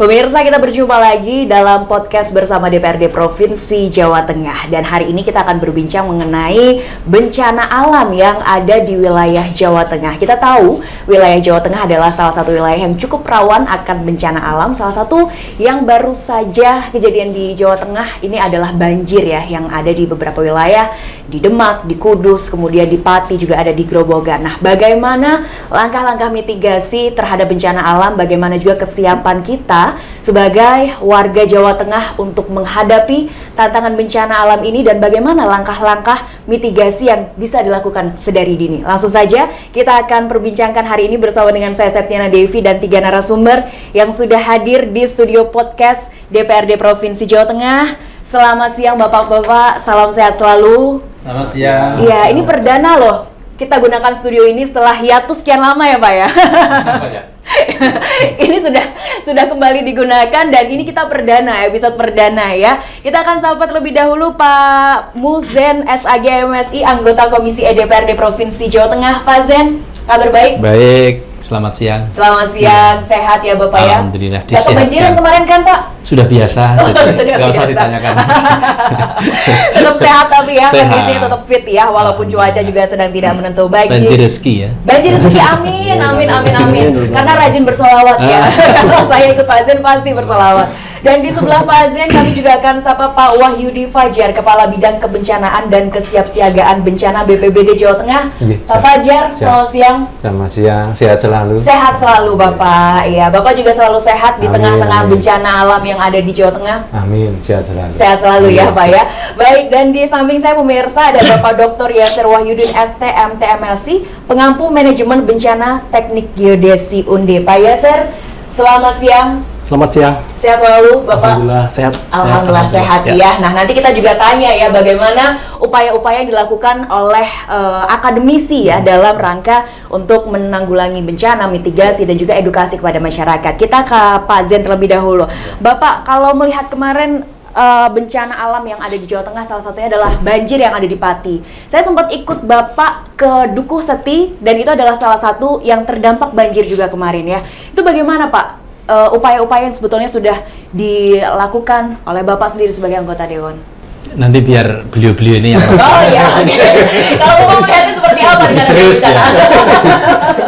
Pemirsa, kita berjumpa lagi dalam podcast bersama DPRD Provinsi Jawa Tengah. Dan hari ini kita akan berbincang mengenai bencana alam yang ada di wilayah Jawa Tengah. Kita tahu wilayah Jawa Tengah adalah salah satu wilayah yang cukup rawan akan bencana alam. Salah satu yang baru saja kejadian di Jawa Tengah ini adalah banjir ya, yang ada di beberapa wilayah, di Demak, di Kudus, kemudian di Pati, juga ada di Grobogan. Nah, bagaimana langkah-langkah mitigasi terhadap bencana alam, bagaimana juga kesiapan kita sebagai warga Jawa Tengah untuk menghadapi tantangan bencana alam ini, dan bagaimana langkah-langkah mitigasi yang bisa dilakukan sedari dini. Langsung saja kita akan perbincangkan hari ini bersama dengan saya Septiana Devi dan 3 narasumber yang sudah hadir di studio podcast DPRD Provinsi Jawa Tengah. Selamat siang Bapak-bapak, salam sehat selalu. Selamat siang. Iya, ini perdana loh kita gunakan studio ini setelah hiatus sekian lama ya Pak ya. Kenapa ya? Ini sudah kembali digunakan dan ini kita perdana, episode perdana ya. Kita akan sapa terlebih dahulu Pak Muzen SAG MSI, anggota Komisi DPRD Provinsi Jawa Tengah. Pak Zen, kabar baik? Baik, selamat siang. Selamat siang, sehat ya Bapak ya? Alhamdulillah, Gak kebanjiran kemarin kan Pak? Sudah biasa, Sudah usah biasa. ditanyakan. Tetap sehat tapi ya, Sehat. kondisinya tetap fit ya, walaupun cuaca juga sedang tidak menentu. Banjir rezeki ya. Banjir rezeki, amin, amin, amin, amin. Karena rajin bersolawat ya. Kalau saya ikut Pak Zen pasti bersolawat. Dan di sebelah Pak Zen kami juga akan sapa Pak Wahyudi Fajar, Kepala Bidang Kebencanaan dan Kesiapsiagaan Bencana BPBD Jawa Tengah. Pak Fajar, selamat siang. Selamat siang, sehat selalu. Sehat selalu Bapak. Iya, Bapak juga selalu sehat di Amin, tengah-tengah amin. bencana alam yang ada di Jawa Tengah. Amin, sehat selalu. Sehat selalu ya Amin. Pak ya. Baik, dan di samping saya pemirsa ada Bapak Dr. Yasir Wahyudin ST MTMLC, Pengampu Manajemen Bencana Teknik Geodesi UND. Pak Yasir, selamat siang. Selamat siang. Sehat selalu Bapak. Alhamdulillah sehat. Alhamdulillah sehat ya. Nah, nanti kita juga tanya ya bagaimana upaya-upaya yang dilakukan oleh akademisi ya dalam rangka untuk menanggulangi bencana, mitigasi dan juga edukasi kepada masyarakat. Kita ke Pak Zen terlebih dahulu. Bapak, kalau melihat kemarin bencana alam yang ada di Jawa Tengah, salah satunya adalah banjir yang ada di Pati. Saya sempat ikut Bapak ke Dukuh Seti dan itu adalah salah satu yang terdampak banjir juga kemarin ya. Itu bagaimana Pak? Upaya-upaya yang sebetulnya sudah dilakukan oleh Bapak sendiri sebagai anggota Dewan? Nanti biar beliau-beliau ini yang Oh iya, oke. Kalau Bapak melihatnya seperti apa? dengan serius ya. bencana?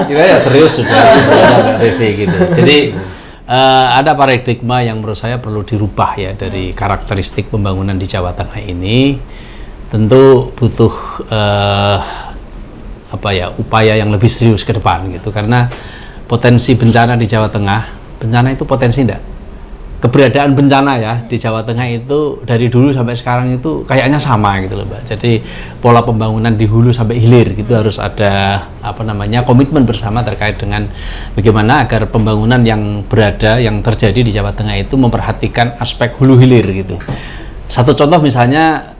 Kita ya serius sudah Devi gitu. Jadi ada paradigma yang menurut saya perlu dirubah ya dari karakteristik pembangunan di Jawa Tengah ini. Tentu butuh upaya yang lebih serius ke depan gitu, karena potensi bencana di Jawa Tengah, bencana itu potensi enggak? Keberadaan bencana ya di Jawa Tengah itu dari dulu sampai sekarang itu kayaknya sama gitu loh Mbak. Jadi pola pembangunan di hulu sampai hilir gitu harus ada komitmen bersama terkait dengan bagaimana agar pembangunan yang terjadi di Jawa Tengah itu memperhatikan aspek hulu hilir gitu. Satu contoh misalnya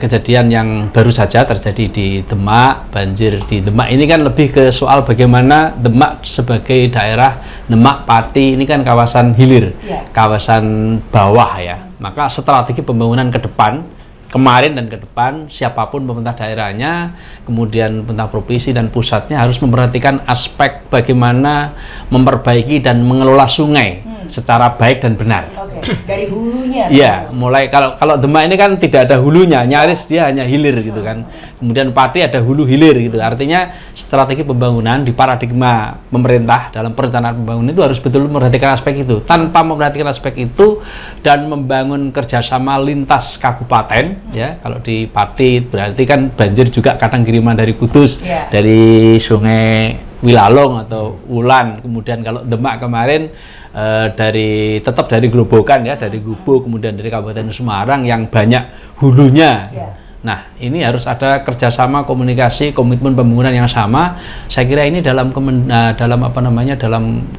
kejadian yang baru saja terjadi di Demak, banjir di Demak ini kan lebih ke soal bagaimana Demak sebagai daerah, Demak, Pati ini kan kawasan hilir, kawasan bawah ya. Maka strategi pembangunan ke depan, kemarin dan ke depan, siapapun pemerintah daerahnya, kemudian pemerintah provinsi dan pusatnya harus memperhatikan aspek bagaimana memperbaiki dan mengelola sungai secara baik dan benar. Oke, dari hulunya. Iya, mulai kalau Demak ini kan tidak ada hulunya, nyaris dia hanya hilir gitu kan. Kemudian Pati ada hulu hilir gitu. Artinya strategi pembangunan di paradigma pemerintah dalam perencanaan pembangunan itu harus betul memperhatikan aspek itu. Tanpa memperhatikan aspek itu dan membangun kerjasama lintas kabupaten, ya kalau di Pati berarti kan banjir juga kadang kiriman dari Kudus, dari Sungai Wilalong atau Wulan. Kemudian kalau Demak kemarin tetap dari Grobogan ya, dari Gubuk, kemudian dari Kabupaten Semarang yang banyak hulunya. Nah, ini harus ada kerjasama, komunikasi, komitmen pembangunan yang sama. Saya kira ini dalam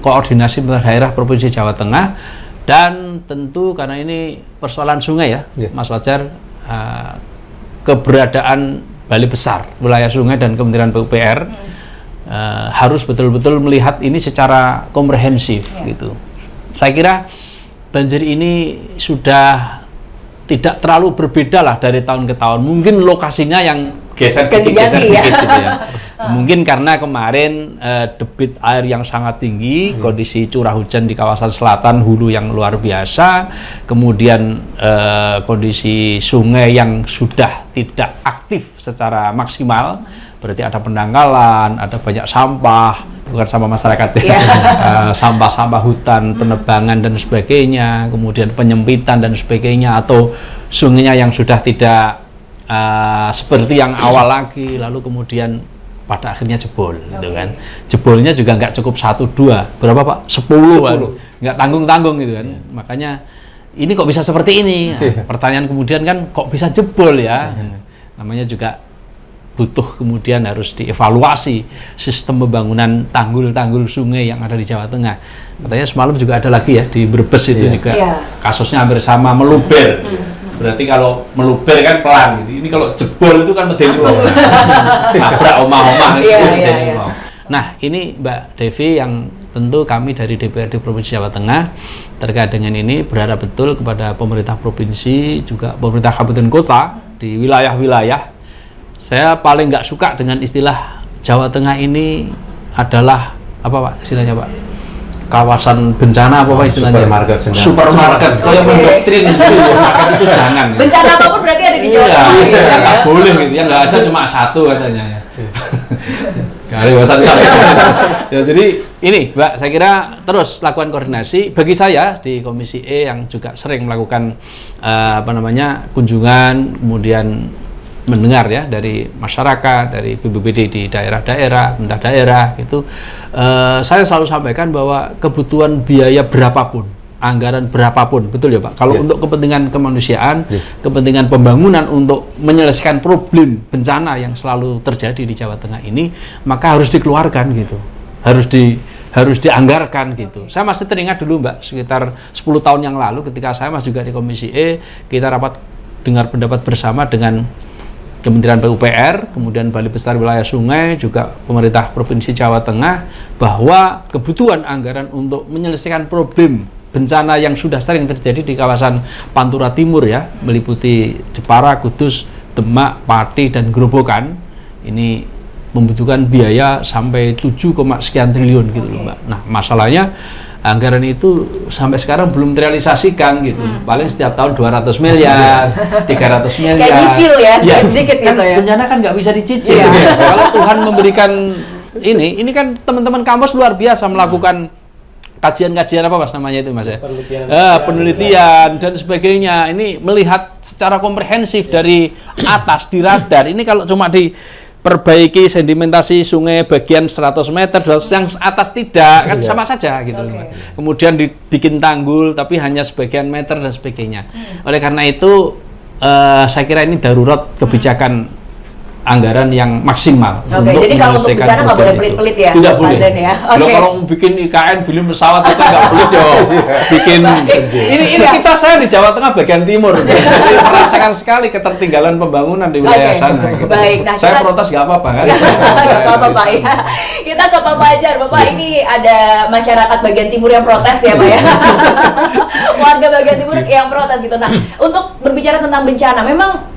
koordinasi pemerintah daerah Provinsi Jawa Tengah, dan tentu karena ini persoalan sungai ya, Mas Fajar, keberadaan Balai Besar Wilayah Sungai dan Kementerian PUPR harus betul-betul melihat ini secara komprehensif gitu. Saya kira banjir ini sudah tidak terlalu berbeda lah dari tahun ke tahun. Mungkin lokasinya yang geser dikit ya. gitu ya. Mungkin karena kemarin debit air yang sangat tinggi, kondisi curah hujan di kawasan selatan hulu yang luar biasa, kemudian kondisi sungai yang sudah tidak aktif secara maksimal, berarti ada pendangkalan, ada banyak sampah, bukan sampah masyarakat ya, sampah-sampah hutan, penebangan dan sebagainya, kemudian penyempitan dan sebagainya, atau sungainya yang sudah tidak seperti yang awal lagi, lalu kemudian pada akhirnya jebol, gitu kan. Jebolnya juga nggak cukup 1-2, berapa Pak? 10 kan, nggak tanggung-tanggung gitu kan. Makanya ini kok bisa seperti ini? Nah, pertanyaan kemudian kan kok bisa jebol ya? Namanya juga butuh kemudian harus dievaluasi sistem pembangunan tanggul-tanggul sungai yang ada di Jawa Tengah. Katanya semalam juga ada lagi ya di Brebes itu juga kasusnya hampir sama, meluber. Berarti kalau meluber kan pelan gitu. Ini kalau jebol itu kan medeni nabrak omah-omah gitu. Nah, ini Mbak Devi yang tentu kami dari DPRD Provinsi Jawa Tengah terkait dengan ini berharap betul kepada pemerintah provinsi, juga pemerintah kabupaten kota di wilayah-wilayah. Saya paling nggak suka dengan istilah Jawa Tengah ini adalah apa Pak istilahnya Pak? Kawasan bencana apa Pak istilahnya? Supermarket. Kalau mendoktrin supermarket itu jangan. Bencana apapun berarti ada di Jawa Tengah. Ya nggak boleh gitu, yang nggak ada cuma satu katanya. Kali wawasan saya. Ya, jadi ini Mbak, saya kira terus lakukan koordinasi. Bagi saya di Komisi E yang juga sering melakukan kunjungan, kemudian mendengar ya dari masyarakat, dari BPBD di daerah-daerah, pemerintah daerah itu, saya selalu sampaikan bahwa kebutuhan biaya berapapun, anggaran berapapun, betul ya Pak, kalau untuk kepentingan kemanusiaan, kepentingan pembangunan untuk menyelesaikan problem bencana yang selalu terjadi di Jawa Tengah ini, maka harus dikeluarkan gitu, harus dianggarkan gitu. Saya masih teringat dulu Mbak, sekitar 10 tahun yang lalu ketika saya masih juga di Komisi E, kita rapat dengar pendapat bersama dengan Kementerian PUPR, kemudian Balai Besar Wilayah Sungai, juga pemerintah Provinsi Jawa Tengah, bahwa kebutuhan anggaran untuk menyelesaikan problem bencana yang sudah sering terjadi di kawasan Pantura Timur ya, meliputi Jepara, Kudus, Demak, Pati, dan Grobogan, ini membutuhkan biaya sampai 7, sekian triliun gitu loh Mbak. Nah, masalahnya anggaran itu sampai sekarang belum terrealisasikan gitu. Paling setiap tahun 200 miliar, 300 miliar. Kayak cicil ya, sedikit kan gitu ya. Bencana kan nggak bisa dicicil. Kalau Tuhan memberikan ini kan teman-teman kampus luar biasa melakukan kajian-kajian apa Mas namanya itu Mas ya? Penelitian dan sebagainya. Ini melihat secara komprehensif dari atas di radar. Ini kalau cuma perbaiki sedimentasi sungai bagian 100 meter, yang atas tidak, kan sama saja gitu. Kemudian dibikin tanggul tapi hanya sebagian meter dan sebagainya. Oleh karena itu saya kira ini darurat kebijakan anggaran yang maksimal. Jadi kalau untuk bencana nggak boleh pelit-pelit ya, tidak boleh. Zen ya. Kalau mau bikin IKN, beli pesawat kita nggak pelit ya. Bikin ini saya di Jawa Tengah bagian timur, jadi merasakan sekali ketertinggalan pembangunan di wilayah sana. Gitu. Baik, nah saya protes nggak apa-apa kan? Nggak apa-apa Pak ya. Kita ke Pak Fajar, Bapak ini ada masyarakat bagian timur yang protes ya Pak ya. Warga bagian timur yang protes gitu. Nah, untuk berbicara tentang bencana, memang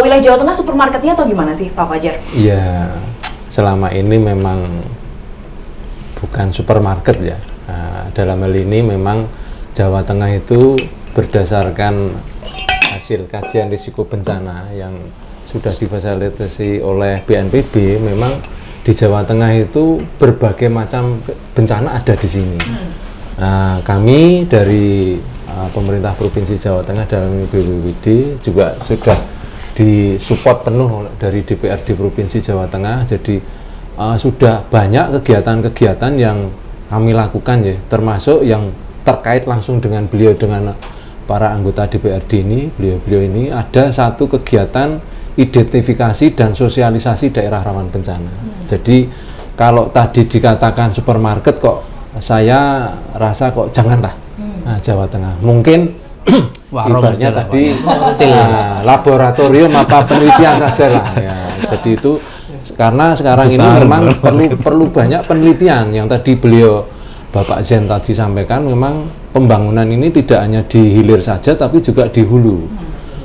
wilayah Jawa Tengah supermarketnya atau gimana sih Pak Fajar? Iya, selama ini memang bukan supermarket ya. Nah, dalam hal ini memang Jawa Tengah itu berdasarkan hasil kajian risiko bencana yang sudah difasilitasi oleh BNPB, memang di Jawa Tengah itu berbagai macam bencana ada di sini. Nah, kami dari pemerintah Provinsi Jawa Tengah dalam BPBD juga sudah disupport penuh dari DPRD Provinsi Jawa Tengah, jadi sudah banyak kegiatan-kegiatan yang kami lakukan ya, termasuk yang terkait langsung dengan beliau, dengan para anggota DPRD ini, beliau ini ada satu kegiatan identifikasi dan sosialisasi daerah rawan bencana. Jadi kalau tadi dikatakan supermarket kok saya rasa kok janganlah. Jawa Tengah mungkin ibaratnya tadi laboratorium apa penelitian saja lah ya. Jadi itu karena sekarang ini memang perlu banyak penelitian yang tadi beliau Bapak Zen tadi sampaikan, memang pembangunan ini tidak hanya di hilir saja tapi juga di hulu.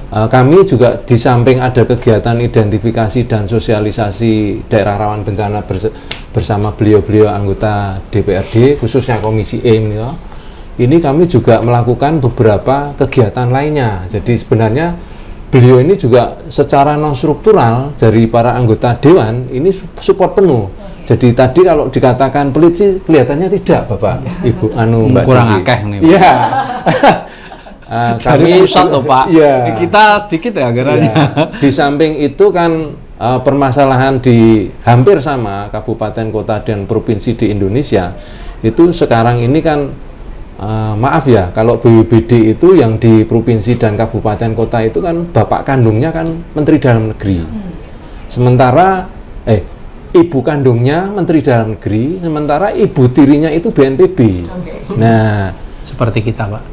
kami juga di samping ada kegiatan identifikasi dan sosialisasi daerah rawan bencana bersama beliau-beliau anggota DPRD, khususnya Komisi E ini kami juga melakukan beberapa kegiatan lainnya. Jadi sebenarnya beliau ini juga secara non struktural dari para anggota Dewan ini support penuh. Jadi tadi kalau dikatakan pelit sih kelihatannya tidak, Bapak, Ibu, Mbak kurang Dewi. akeh nih. Iya. Kami pusat loh Pak, ya. Kita dikit ya anggarannya. Ya. Di samping itu kan permasalahan di hampir sama kabupaten, kota, dan provinsi di Indonesia itu sekarang ini kan maaf ya, kalau BPBD itu yang di provinsi dan kabupaten kota itu kan bapak kandungnya kan Menteri Dalam Negeri. Sementara ibu kandungnya Menteri Dalam Negeri, sementara ibu tirinya itu BNPB. Nah, seperti kita Pak.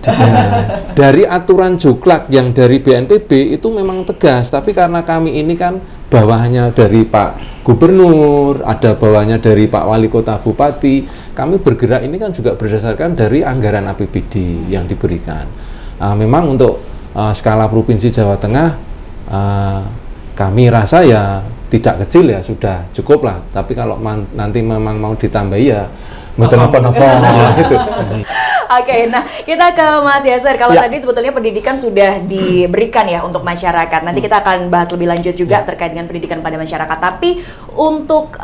Dari aturan Juklak yang dari BNPB itu memang tegas, tapi karena kami ini kan bawahnya dari Pak Gubernur, ada bawahnya dari Pak Wali Kota Bupati, kami bergerak ini kan juga berdasarkan dari anggaran APBD yang diberikan. Memang untuk skala Provinsi Jawa Tengah kami rasa ya tidak kecil ya, sudah cukup lah, tapi kalau nanti memang mau ditambahi ya betul apa-apa gitu. Oke, nah kita ke Mas Yasser. Kalau tadi sebetulnya pendidikan sudah diberikan ya untuk masyarakat. Nanti kita akan bahas lebih lanjut juga terkait dengan pendidikan pada masyarakat. Tapi untuk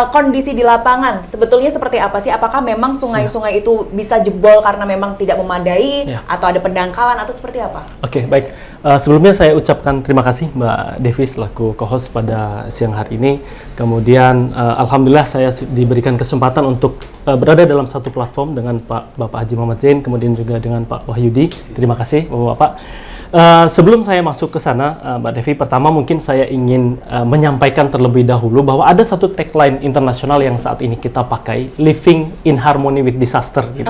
kondisi di lapangan, sebetulnya seperti apa sih? Apakah memang sungai-sungai itu bisa jebol karena memang tidak memadai, atau ada pendangkalan, atau seperti apa? Oke, baik. Sebelumnya saya ucapkan terima kasih Mbak Devi selaku co-host pada siang hari ini. Kemudian alhamdulillah saya diberikan kesempatan untuk berada dalam satu platform dengan Bapak Haji Muhammad Zain, kemudian juga dengan Pak Wahyudi. Terima kasih Bapak-Bapak. Sebelum saya masuk ke sana, Mbak Devi, pertama mungkin saya ingin menyampaikan terlebih dahulu bahwa ada satu tagline internasional yang saat ini kita pakai, living in harmony with disaster. Gitu.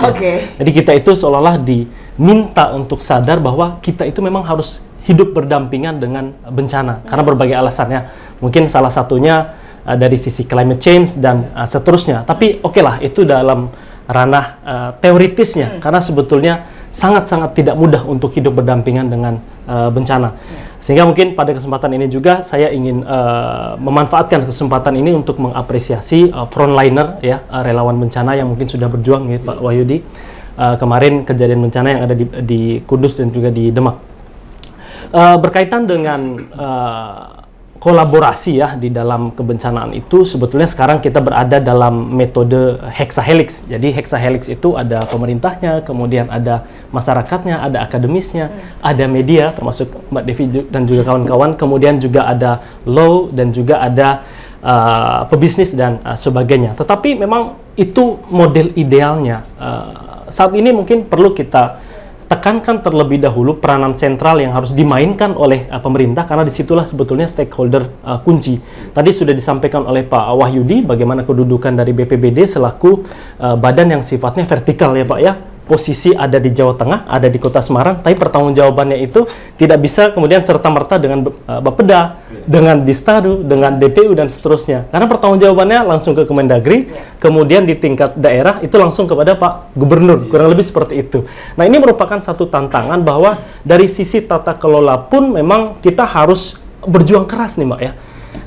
Jadi kita itu seolah-olah diminta untuk sadar bahwa kita itu memang harus hidup berdampingan dengan bencana karena berbagai alasannya. Mungkin salah satunya dari sisi climate change dan seterusnya. Tapi oke lah, itu dalam ranah teoritisnya, karena sebetulnya sangat-sangat tidak mudah untuk hidup berdampingan dengan bencana. Sehingga mungkin pada kesempatan ini juga saya ingin memanfaatkan kesempatan ini untuk mengapresiasi frontliner ya, relawan bencana yang mungkin sudah berjuang ya, Pak Wahyudi. Kemarin kejadian bencana yang ada di Kudus dan juga di Demak. Berkaitan dengan kolaborasi ya di dalam kebencanaan itu, sebetulnya sekarang kita berada dalam metode hexahelix. Jadi hexahelix itu ada pemerintahnya, kemudian ada masyarakatnya, ada akademisnya, ada media termasuk Mbak Devi dan juga kawan-kawan, kemudian juga ada law dan juga ada pebisnis dan sebagainya. Tetapi memang itu model idealnya. Saat ini mungkin perlu kita tekankan terlebih dahulu peranan sentral yang harus dimainkan oleh pemerintah, karena disitulah sebetulnya stakeholder kunci. Tadi sudah disampaikan oleh Pak Wahyudi bagaimana kedudukan dari BPBD selaku badan yang sifatnya vertikal ya Pak ya. Posisi ada di Jawa Tengah, ada di Kota Semarang, tapi pertanggungjawabannya itu tidak bisa kemudian serta-merta dengan Bapeda, dengan Distaru, dengan DPU dan seterusnya. Karena pertanggungjawabannya langsung ke Kemendagri, kemudian di tingkat daerah itu langsung kepada Pak Gubernur, kurang lebih seperti itu. Nah, ini merupakan satu tantangan bahwa dari sisi tata kelola pun memang kita harus berjuang keras nih Mbak ya.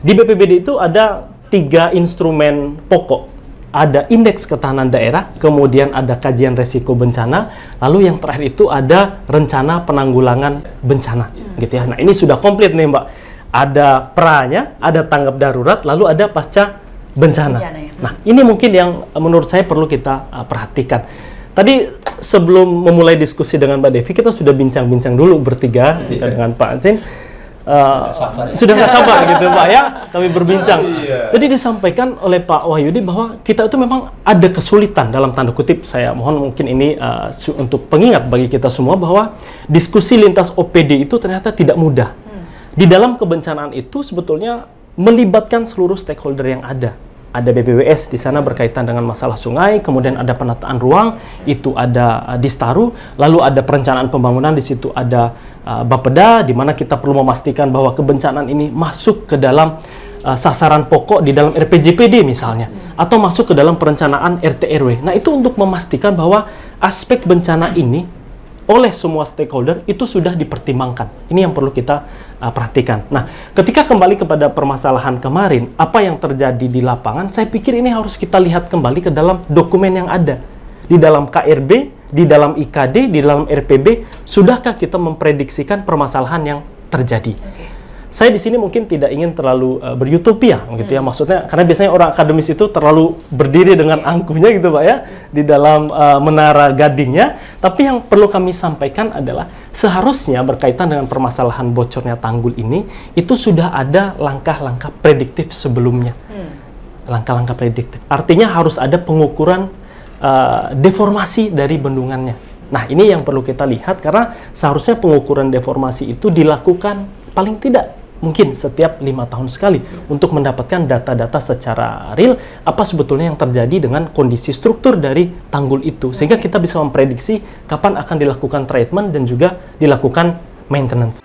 Di BPBD itu ada 3 instrumen pokok. Ada indeks ketahanan daerah, kemudian ada kajian resiko bencana, lalu yang terakhir itu ada rencana penanggulangan bencana, gitu ya. Nah, ini sudah komplit nih Mbak. Ada pra-nya, ada tanggap darurat, lalu ada pasca bencana. Nah, ini mungkin yang menurut saya perlu kita perhatikan. Tadi sebelum memulai diskusi dengan Mbak Devi, kita sudah bincang-bincang dulu bertiga dengan Pak Zain. Sudah nggak sabar gitu Pak ya, kami berbincang. Jadi disampaikan oleh Pak Wahyudi bahwa kita itu memang ada kesulitan dalam tanda kutip, saya mohon mungkin ini untuk pengingat bagi kita semua bahwa diskusi lintas OPD itu ternyata tidak mudah. Di dalam kebencanaan itu sebetulnya melibatkan seluruh stakeholder yang ada. Ada BPWS di sana berkaitan dengan masalah sungai, kemudian ada penataan ruang, itu ada Distaru, lalu ada perencanaan pembangunan, di situ ada Bapeda, di mana kita perlu memastikan bahwa kebencanaan ini masuk ke dalam sasaran pokok di dalam RPJPD misalnya, atau masuk ke dalam perencanaan RT RW. Nah, itu untuk memastikan bahwa aspek bencana ini oleh semua stakeholder itu sudah dipertimbangkan. Ini yang perlu kita perhatikan. Nah, ketika kembali kepada permasalahan kemarin, apa yang terjadi di lapangan, saya pikir ini harus kita lihat kembali ke dalam dokumen yang ada. Di dalam KRB, di dalam IKD, di dalam RPB, sudahkah kita memprediksikan permasalahan yang terjadi? Saya di sini mungkin tidak ingin terlalu berutopia gitu ya, maksudnya karena biasanya orang akademis itu terlalu berdiri dengan angkuhnya gitu Pak ya di dalam menara gadingnya. Tapi yang perlu kami sampaikan adalah seharusnya berkaitan dengan permasalahan bocornya tanggul ini itu sudah ada langkah-langkah prediktif sebelumnya. Langkah-langkah prediktif artinya harus ada pengukuran deformasi dari bendungannya. Nah, ini yang perlu kita lihat karena seharusnya pengukuran deformasi itu dilakukan paling tidak mungkin setiap 5 tahun sekali untuk mendapatkan data-data secara real apa sebetulnya yang terjadi dengan kondisi struktur dari tanggul itu sehingga kita bisa memprediksi kapan akan dilakukan treatment dan juga dilakukan maintenance.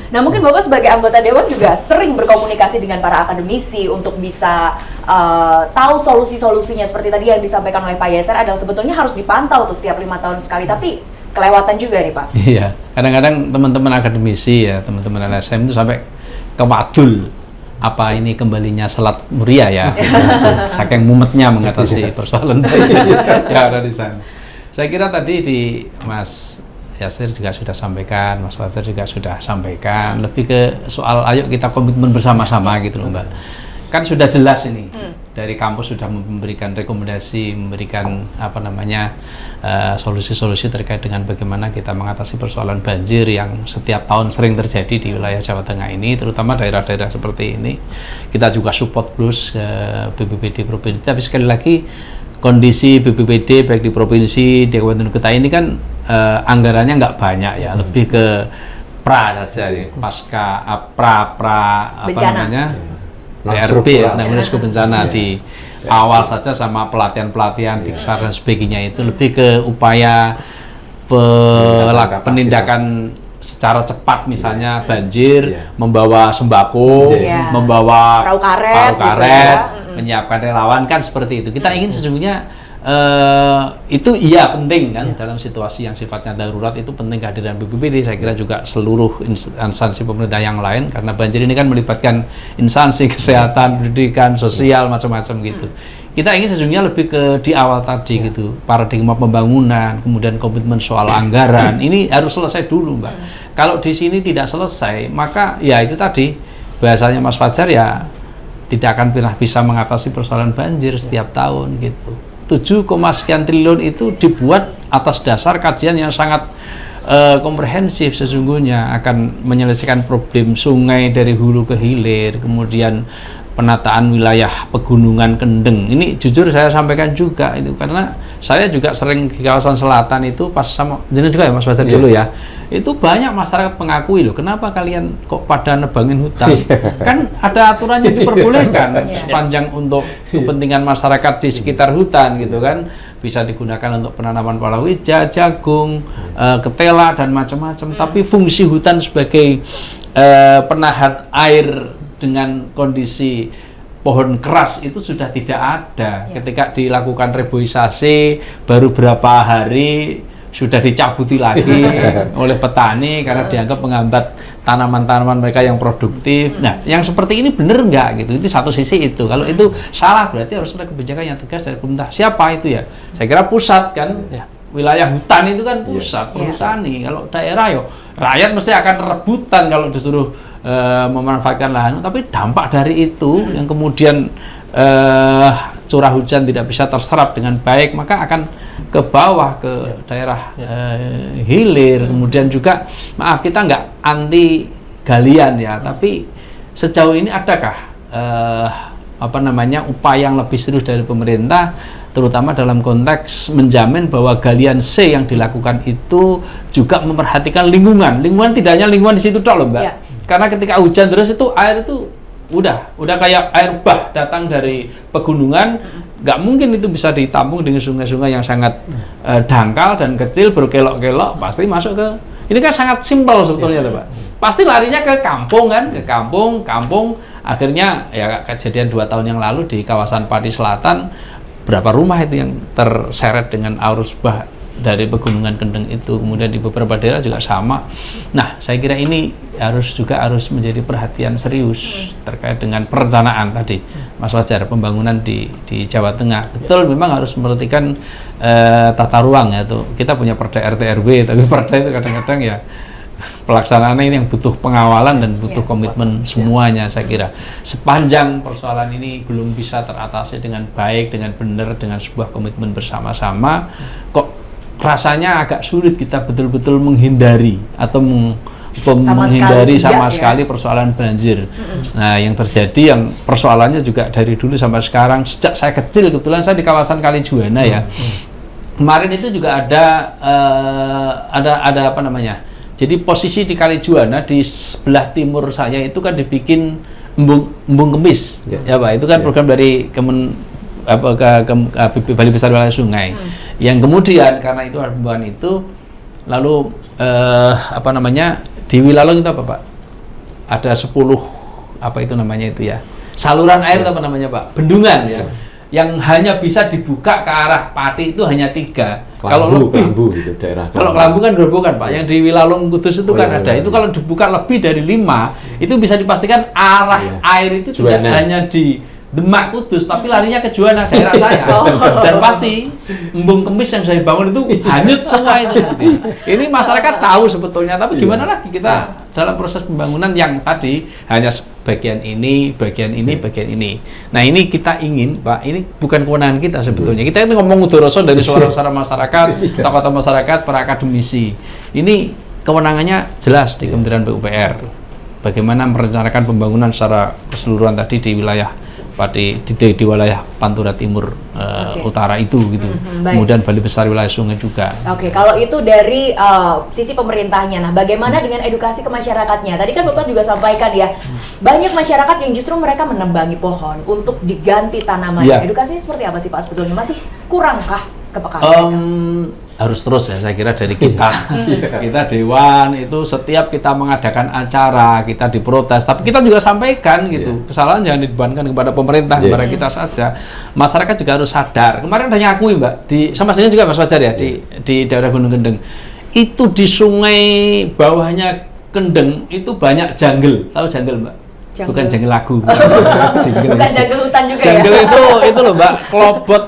Nah, mungkin Bapak sebagai anggota Dewan juga sering berkomunikasi dengan para akademisi untuk bisa tahu solusi-solusinya. Seperti tadi yang disampaikan oleh Pak Yeser adalah sebetulnya harus dipantau tuh setiap 5 tahun sekali, tapi kelewatan juga nih Pak. Iya, kadang-kadang teman-teman akademisi ya, teman-teman LSM itu sampai kewadul. Apa ini kembalinya Selat Muria ya? Saking mumetnya mengatasi persoalan yang ada di sana. Saya kira tadi di Mas Yasir juga sudah sampaikan, Mas Fajar juga sudah sampaikan, lebih ke soal ayo kita komitmen bersama-sama gitu loh Mbak. Kan sudah jelas ini, dari kampus sudah memberikan rekomendasi, memberikan solusi-solusi terkait dengan bagaimana kita mengatasi persoalan banjir yang setiap tahun sering terjadi di wilayah Jawa Tengah ini, terutama daerah-daerah seperti ini. Kita juga support plus BPBD provinsi, tapi sekali lagi kondisi BPBD baik di provinsi, di kabupaten kota ini kan anggarannya nggak banyak ya, lebih ke saja ya, pasca bencana. DRB ya, risiko bencana di awal saja sama pelatihan-pelatihan diksar dan sebagainya itu lebih ke upaya penindakan secara cepat misalnya banjir, membawa sembako, membawa perahu karet, gitu menyiapkan relawan kan seperti itu. Kita ingin sesungguhnya itu iya penting kan dalam situasi yang sifatnya darurat itu penting kehadiran BPBD. Saya kira juga seluruh instansi pemerintah yang lain karena banjir ini kan melibatkan instansi kesehatan, pendidikan, sosial macam-macam gitu. Kita ingin sesungguhnya lebih ke di awal tadi gitu, paradigma pembangunan, kemudian komitmen soal anggaran ini harus selesai dulu Mbak. Kalau di sini tidak selesai maka ya itu tadi bahasanya Mas Fajar ya tidak akan pernah bisa mengatasi persoalan banjir setiap tahun gitu. 7, sekian triliun itu dibuat atas dasar kajian yang sangat komprehensif sesungguhnya akan menyelesaikan problem sungai dari hulu ke hilir, kemudian penataan wilayah pegunungan kendeng. Ini jujur saya sampaikan juga itu karena saya juga sering di kawasan selatan itu pas sama jenis juga ya Mas Fajar dulu ya. Itu banyak masyarakat mengakui loh, kenapa kalian kok pada nebangin hutan? Kan ada aturan yang diperbolehkan sepanjang untuk kepentingan masyarakat di sekitar hutan gitu kan. Bisa digunakan untuk penanaman palawija, jagung, ketela dan macam-macam. Tapi fungsi hutan sebagai penahan air dengan kondisi pohon keras itu sudah tidak ada. Ketika dilakukan reboisasi baru berapa hari sudah dicabuti lagi oleh petani karena dianggap menghambat tanaman-tanaman mereka yang produktif. Nah, yang seperti ini benar nggak gitu? Itu satu sisi itu. Kalau itu salah berarti harus ada kebijakan yang tegas dari pemerintah. Siapa itu ya? Saya kira pusat kan. Wilayah hutan itu kan pusat perhutani. Kalau daerah rakyat mesti akan rebutan kalau disuruh memanfaatkan lahan. Tapi dampak dari itu yang kemudian curah hujan tidak bisa terserap dengan baik, maka akan ke bawah ke daerah hilir. Kemudian juga maaf kita nggak anti galian ya, tapi sejauh ini adakah upaya yang lebih serius dari pemerintah terutama dalam konteks menjamin bahwa galian C yang dilakukan itu juga memperhatikan lingkungan tidak hanya lingkungan di situ tok loh Mbak. Karena ketika hujan terus itu air itu udah kayak air bah datang dari pegunungan, nggak mungkin itu bisa ditampung dengan sungai-sungai yang sangat dangkal dan kecil berkelok-kelok, pasti masuk ke, ini kan sangat simpel sebetulnya Pak. Pasti larinya ke kampung kan, ke kampung, akhirnya ya kejadian 2 tahun yang lalu di kawasan Pati Selatan, berapa rumah itu yang terseret dengan arus bah dari pegunungan Kendeng itu, kemudian di beberapa daerah juga sama. Nah, saya kira ini harus menjadi perhatian serius terkait dengan perencanaan tadi, Mas Fajar, pembangunan di Jawa Tengah. Betul, memang harus memperhatikan tata ruang ya tuh. Kita punya Perda RT RW, tapi Perda itu kadang-kadang ya pelaksanaannya ini yang butuh pengawalan dan butuh komitmen semuanya. Saya kira sepanjang persoalan ini belum bisa teratasi dengan baik, dengan benar, dengan sebuah komitmen bersama-sama, kok rasanya agak sulit kita betul-betul menghindari atau menghindari sama sekali persoalan banjir. Nah, yang terjadi, yang persoalannya juga dari dulu sampai sekarang, sejak saya kecil, kebetulan saya di kawasan Kalijuana ya. Kemarin itu juga ada apa namanya? Jadi posisi di Kalijuana di sebelah timur saya itu kan dibikin embung kempis, ya Pak. Itu kan program dari Balai Besar Wilayah Sungai. Yang kemudian karena itu pembuangan itu, lalu apa namanya, di Wilalong itu apa Pak? Ada 10 apa itu namanya itu ya, saluran air apa namanya Pak? Bendungan ya. Yang hanya bisa dibuka ke arah Pati itu hanya 3. Kalau Kelambu gitu daerah. Kalau Kelambu kan Grobogan Pak. Yang di Wilalong Kudus itu kan ada. Itu kalau dibuka lebih dari 5, itu bisa dipastikan arah air itu tidak hanya di Demak Kudus, tapi larinya ke Juwana, daerah saya. Dan pasti embung kempis yang saya bangun itu hanyut semua itu. Ini masyarakat tahu sebetulnya, tapi gimana lagi kita dalam proses pembangunan yang tadi hanya bagian ini. Nah, ini kita ingin, Pak, ini bukan kewenangan kita sebetulnya. Kita ini ngomong udoroso dari suara-suara masyarakat, tokoh-tokoh masyarakat, para akademisi. Ini kewenangannya jelas di Kementerian PUPR. Bagaimana merencanakan pembangunan secara keseluruhan tadi di wilayah di wilayah Pantura Timur Utara itu gitu. Kemudian Balai Besar Wilayah Sungai juga. Oke, kalau itu dari sisi pemerintahnya. Nah, bagaimana dengan edukasi ke masyarakatnya? Tadi kan Bapak juga sampaikan ya, banyak masyarakat yang justru mereka menebangi pohon untuk diganti tanamannya. Edukasinya seperti apa sih Pak sebetulnya? Masih kurangkah kepekaan mereka? Harus terus ya, saya kira dari kita. Kita Dewan itu setiap kita mengadakan acara, kita diprotes, tapi kita juga sampaikan gitu. Kesalahan jangan dibebankan kepada pemerintah, kepada kita saja. Masyarakat juga harus sadar. Kemarin udah nyakui Mbak, sama saja juga Mas Fajar ya, di daerah Gunung Kendeng. Itu di sungai bawahnya Kendeng itu banyak jungle. Tahu jungle Mbak? Bukan jungle lagu. Bukan jungle hutan juga jungle ya? itu loh Mbak, kelobot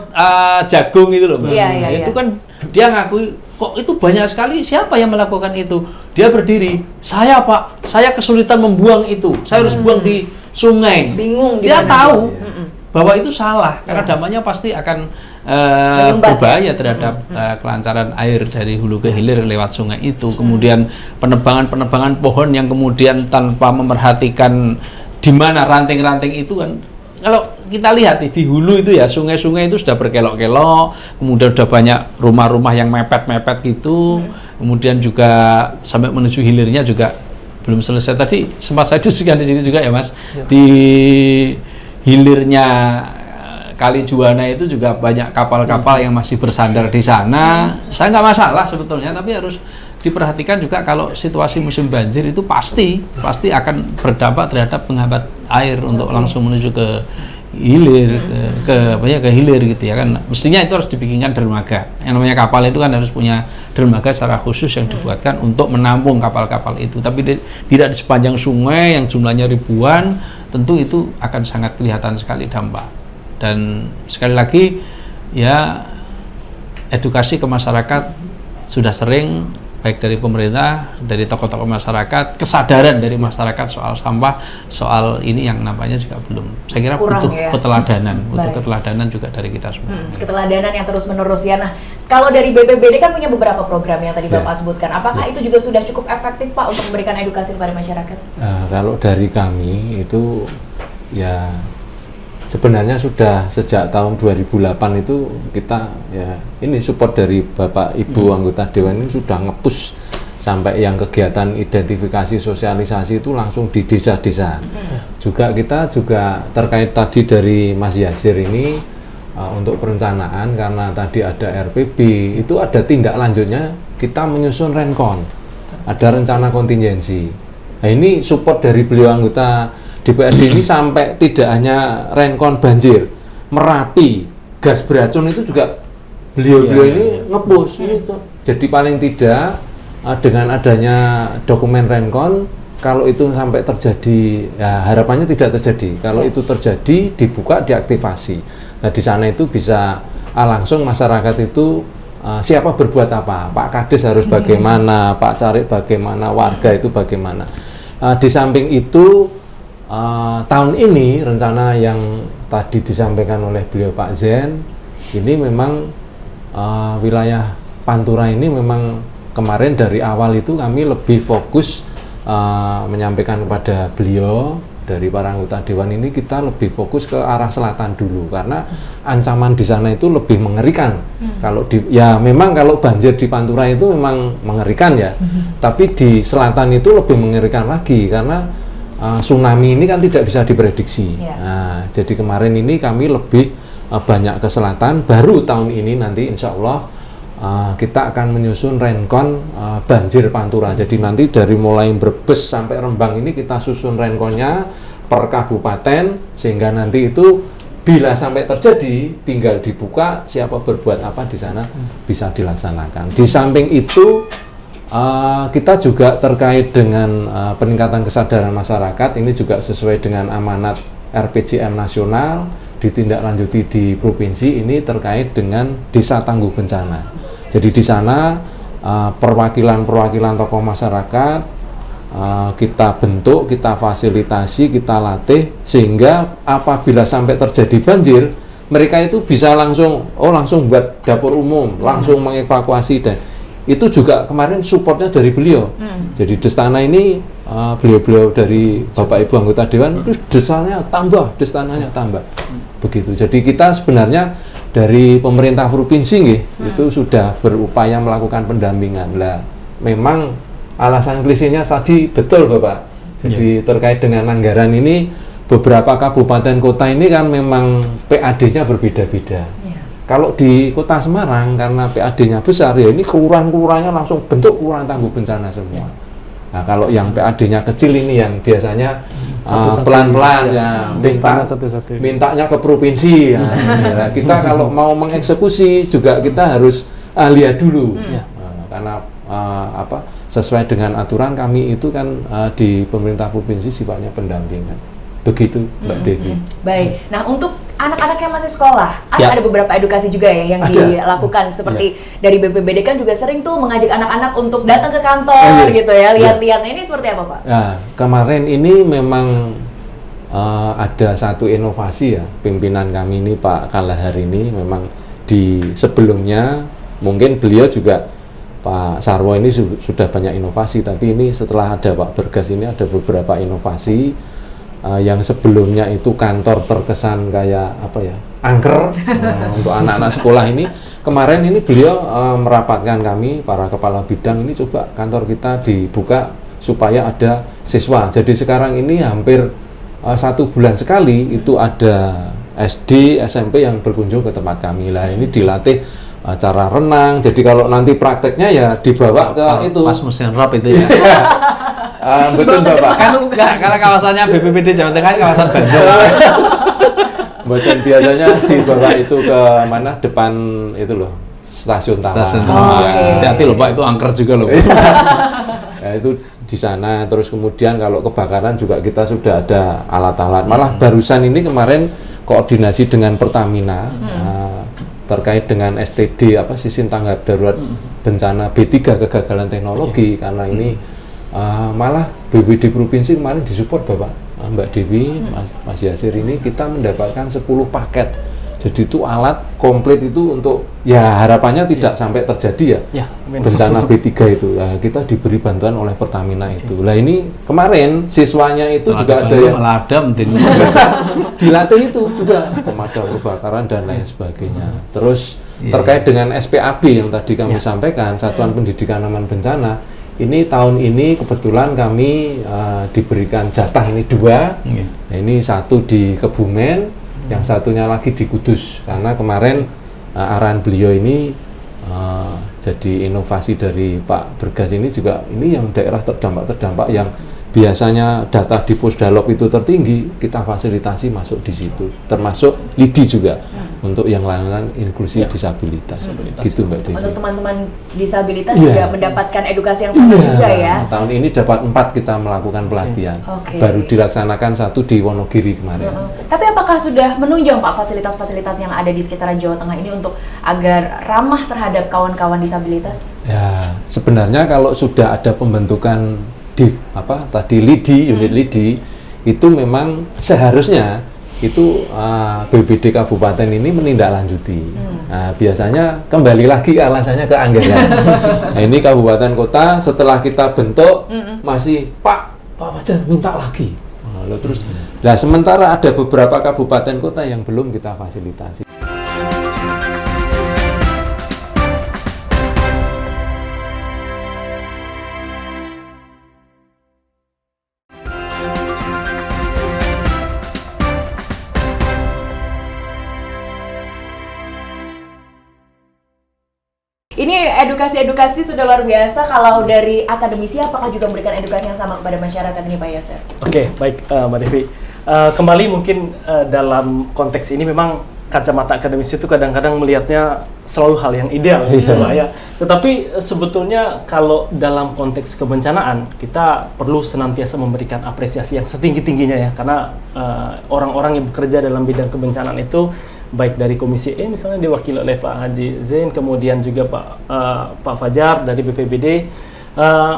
jagung itu loh Mbak. Itu kan dia ngakui, kok itu banyak sekali, siapa yang melakukan itu? Dia berdiri, saya Pak, saya kesulitan membuang itu, saya harus buang di sungai. Bingung. Dia tahu bahwa itu salah, karena dampaknya pasti akan berbahaya terhadap kelancaran air dari hulu ke hilir lewat sungai itu. Kemudian penebangan pohon yang kemudian tanpa memerhatikan di mana ranting-ranting itu kan. Kalau kita lihat di hulu itu ya, sungai-sungai itu sudah berkelok-kelok, kemudian sudah banyak rumah-rumah yang mepet-mepet gitu, kemudian juga sampai menuju hilirnya juga belum selesai. Tadi sempat saya diskusikan di sini juga ya Mas, di hilirnya Kalijuana itu juga banyak kapal-kapal yang masih bersandar di sana. Saya nggak masalah sebetulnya, tapi harus diperhatikan juga kalau situasi musim banjir itu pasti akan berdampak terhadap penghambat air untuk langsung menuju ke hilir, ke hilir gitu ya kan. Mestinya itu harus dibikinkan dermaga. Yang namanya kapal itu kan harus punya dermaga secara khusus yang dibuatkan untuk menampung kapal-kapal itu. Tapi tidak di sepanjang sungai yang jumlahnya ribuan, tentu itu akan sangat kelihatan sekali dampak. Dan sekali lagi ya, edukasi ke masyarakat sudah sering, baik dari pemerintah, dari tokoh-tokoh masyarakat, kesadaran dari masyarakat soal sampah, soal ini yang namanya juga belum. Saya kira kurang, butuh keteladanan, keteladanan juga dari kita semua. Keteladanan yang terus-menerus ya. Nah, kalau dari BPBD kan punya beberapa program yang tadi Bapak sebutkan. Apakah itu juga sudah cukup efektif Pak untuk memberikan edukasi kepada masyarakat? Kalau dari kami itu ya sebenarnya sudah sejak tahun 2008 itu kita ya ini support dari Bapak Ibu anggota Dewan ini sudah nge-push sampai yang kegiatan identifikasi sosialisasi itu langsung di desa-desa. Juga kita juga terkait tadi dari Mas Yasir ini untuk perencanaan, karena tadi ada RPB, itu ada tindak lanjutnya, kita menyusun renkon, ada rencana kontingensi. Nah ini support dari beliau anggota DPRD ini sampai tidak hanya renkon banjir, Merapi, gas beracun itu juga beliau ini nge-push ini tuh. Jadi paling tidak dengan adanya dokumen renkon, kalau itu sampai terjadi, ya harapannya tidak terjadi. Kalau itu terjadi, dibuka, diaktifasi. Nah di sana itu bisa langsung masyarakat itu siapa berbuat apa, Pak Kades harus bagaimana, Pak Carik bagaimana, warga itu bagaimana. Di samping itu tahun ini rencana yang tadi disampaikan oleh beliau Pak Zen, ini memang wilayah Pantura ini memang kemarin dari awal itu kami lebih fokus menyampaikan kepada beliau, dari para anggota dewan ini kita lebih fokus ke arah selatan dulu, karena ancaman di sana itu lebih mengerikan. Kalau ya memang kalau banjir di Pantura itu memang mengerikan ya, tapi di selatan itu lebih mengerikan lagi karena tsunami ini kan tidak bisa diprediksi. Nah, jadi kemarin ini kami lebih banyak ke selatan. Baru tahun ini nanti insya Allah kita akan menyusun renkon banjir Pantura. Jadi nanti dari mulai Brebes sampai Rembang ini kita susun renkonnya per kabupaten, sehingga nanti itu bila sampai terjadi tinggal dibuka, siapa berbuat apa di sana bisa dilaksanakan. Di samping itu kita juga terkait dengan peningkatan kesadaran masyarakat, ini juga sesuai dengan amanat RPJM nasional, ditindaklanjuti di provinsi, ini terkait dengan desa tangguh bencana. Jadi di sana perwakilan-perwakilan tokoh masyarakat kita bentuk, kita fasilitasi, kita latih, sehingga apabila sampai terjadi banjir, mereka itu bisa langsung buat dapur umum, langsung mengevakuasi. Dan itu juga kemarin supportnya dari beliau. Jadi Destana ini beliau-beliau dari Bapak Ibu anggota dewan itu desananya tambah, begitu. Jadi kita sebenarnya dari pemerintah provinsi itu sudah berupaya melakukan pendampingan. Lah memang alasan klisenya tadi betul Bapak. Jadi terkait dengan anggaran ini, beberapa kabupaten kota ini kan memang PAD-nya berbeda-beda. Kalau di Kota Semarang karena PAD-nya besar, ya ini kelurahan-kelurahannya langsung bentuk kelurahan tangguh bencana semua. Nah kalau yang PAD-nya kecil ini yang biasanya pelan-pelan ya, mintanya ke provinsi ya. Kita kalau mau mengeksekusi juga kita harus lihat dulu. Karena sesuai dengan aturan kami itu kan di pemerintah provinsi sifatnya pendampingan. Begitu Mbak Devi. Baik. Nah untuk anak-anak yang masih sekolah, ada beberapa edukasi juga ya yang dilakukan, seperti dari BPBD kan juga sering tuh mengajak anak-anak untuk datang ke kantor gitu ya, lihat-lihat. Nah, ini seperti apa Pak? Nah, kemarin ini memang ada satu inovasi ya, pimpinan kami ini Pak Kalahar ini memang di sebelumnya mungkin beliau juga Pak Sarwo ini sudah banyak inovasi, tapi ini setelah ada Pak Bergas ini ada beberapa inovasi. Yang sebelumnya itu kantor terkesan kayak angker untuk anak-anak sekolah ini. Kemarin ini beliau merapatkan kami para kepala bidang ini, coba kantor kita dibuka supaya ada siswa. Jadi sekarang ini hampir 1 bulan sekali itu ada SD, SMP yang berkunjung ke tempat kami. Lah ini dilatih cara renang. Jadi kalau nanti prakteknya ya dibawa ke itu pas musim rob itu ya. Betul Bapak. Kan enggak, karena kawasannya BPBD Jawa Tengah kawasan banjir. Betul, biasanya dibawa itu ke mana, depan itu loh, stasiun Tawang. Hati-hati loh Pak, itu angker juga loh. Ya itu di sana. Terus kemudian kalau kebakaran juga kita sudah ada alat-alat. Malah barusan ini kemarin koordinasi dengan Pertamina terkait dengan STD sistem tanggap darurat bencana B3 kegagalan teknologi. Karena ini malah BPD provinsi kemarin disupport Bapak Mbak Dewi, Mas Yasir ini kita mendapatkan 10 paket. Jadi itu alat komplit itu untuk ya harapannya tidak sampai terjadi ya bencana B3 itu. Nah, kita diberi bantuan oleh Pertamina itu. Lah ini kemarin siswanya itu juga ada yang dilatih itu juga pemadam kebakaran dan lain sebagainya. Terus terkait dengan SPAB yang tadi kami sampaikan, Satuan Pendidikan Aman Bencana. Ini tahun ini kebetulan kami diberikan jatah ini 2 Nah, ini satu di Kebumen, yang satunya lagi di Kudus. Karena kemarin arahan beliau ini jadi inovasi dari Pak Bergas ini juga, ini yang daerah terdampak yang biasanya data di Pusdalop itu tertinggi, kita fasilitasi masuk di situ, termasuk LIDI juga untuk yang layanan inklusi disabilitas. Gitu Mbak Dewi. Untuk teman-teman disabilitas juga mendapatkan edukasi yang sama juga ya. Tahun ini dapat 4 kita melakukan pelatihan. Baru dilaksanakan 1 di Wonogiri kemarin. Tapi apakah sudah menunjang Pak fasilitas-fasilitas yang ada di sekitaran Jawa Tengah ini untuk agar ramah terhadap kawan-kawan disabilitas? Ya, sebenarnya kalau sudah ada pembentukan LIDI, unit LIDI, itu memang seharusnya itu BPD Kabupaten ini menindaklanjuti. Nah, biasanya kembali lagi alasannya ke anggaran. Nah, ini Kabupaten Kota setelah kita bentuk masih Pak Fajar minta lagi. Nah, terus, nah sementara ada beberapa kabupaten kota yang belum kita fasilitasi. Ini edukasi-edukasi sudah luar biasa. Kalau dari akademisi, apakah juga memberikan edukasi yang sama kepada masyarakat ini Pak Yasser? Oke, baik Mbak Devi. Kembali mungkin dalam konteks ini memang kacamata akademisi itu kadang-kadang melihatnya selalu hal yang ideal, gitu Pak ya. Tetapi sebetulnya kalau dalam konteks kebencanaan, kita perlu senantiasa memberikan apresiasi yang setinggi-tingginya ya. Karena orang-orang yang bekerja dalam bidang kebencanaan itu, baik dari Komisi E misalnya diwakili oleh Pak Haji Zain, kemudian juga Pak Fajar dari BPBD,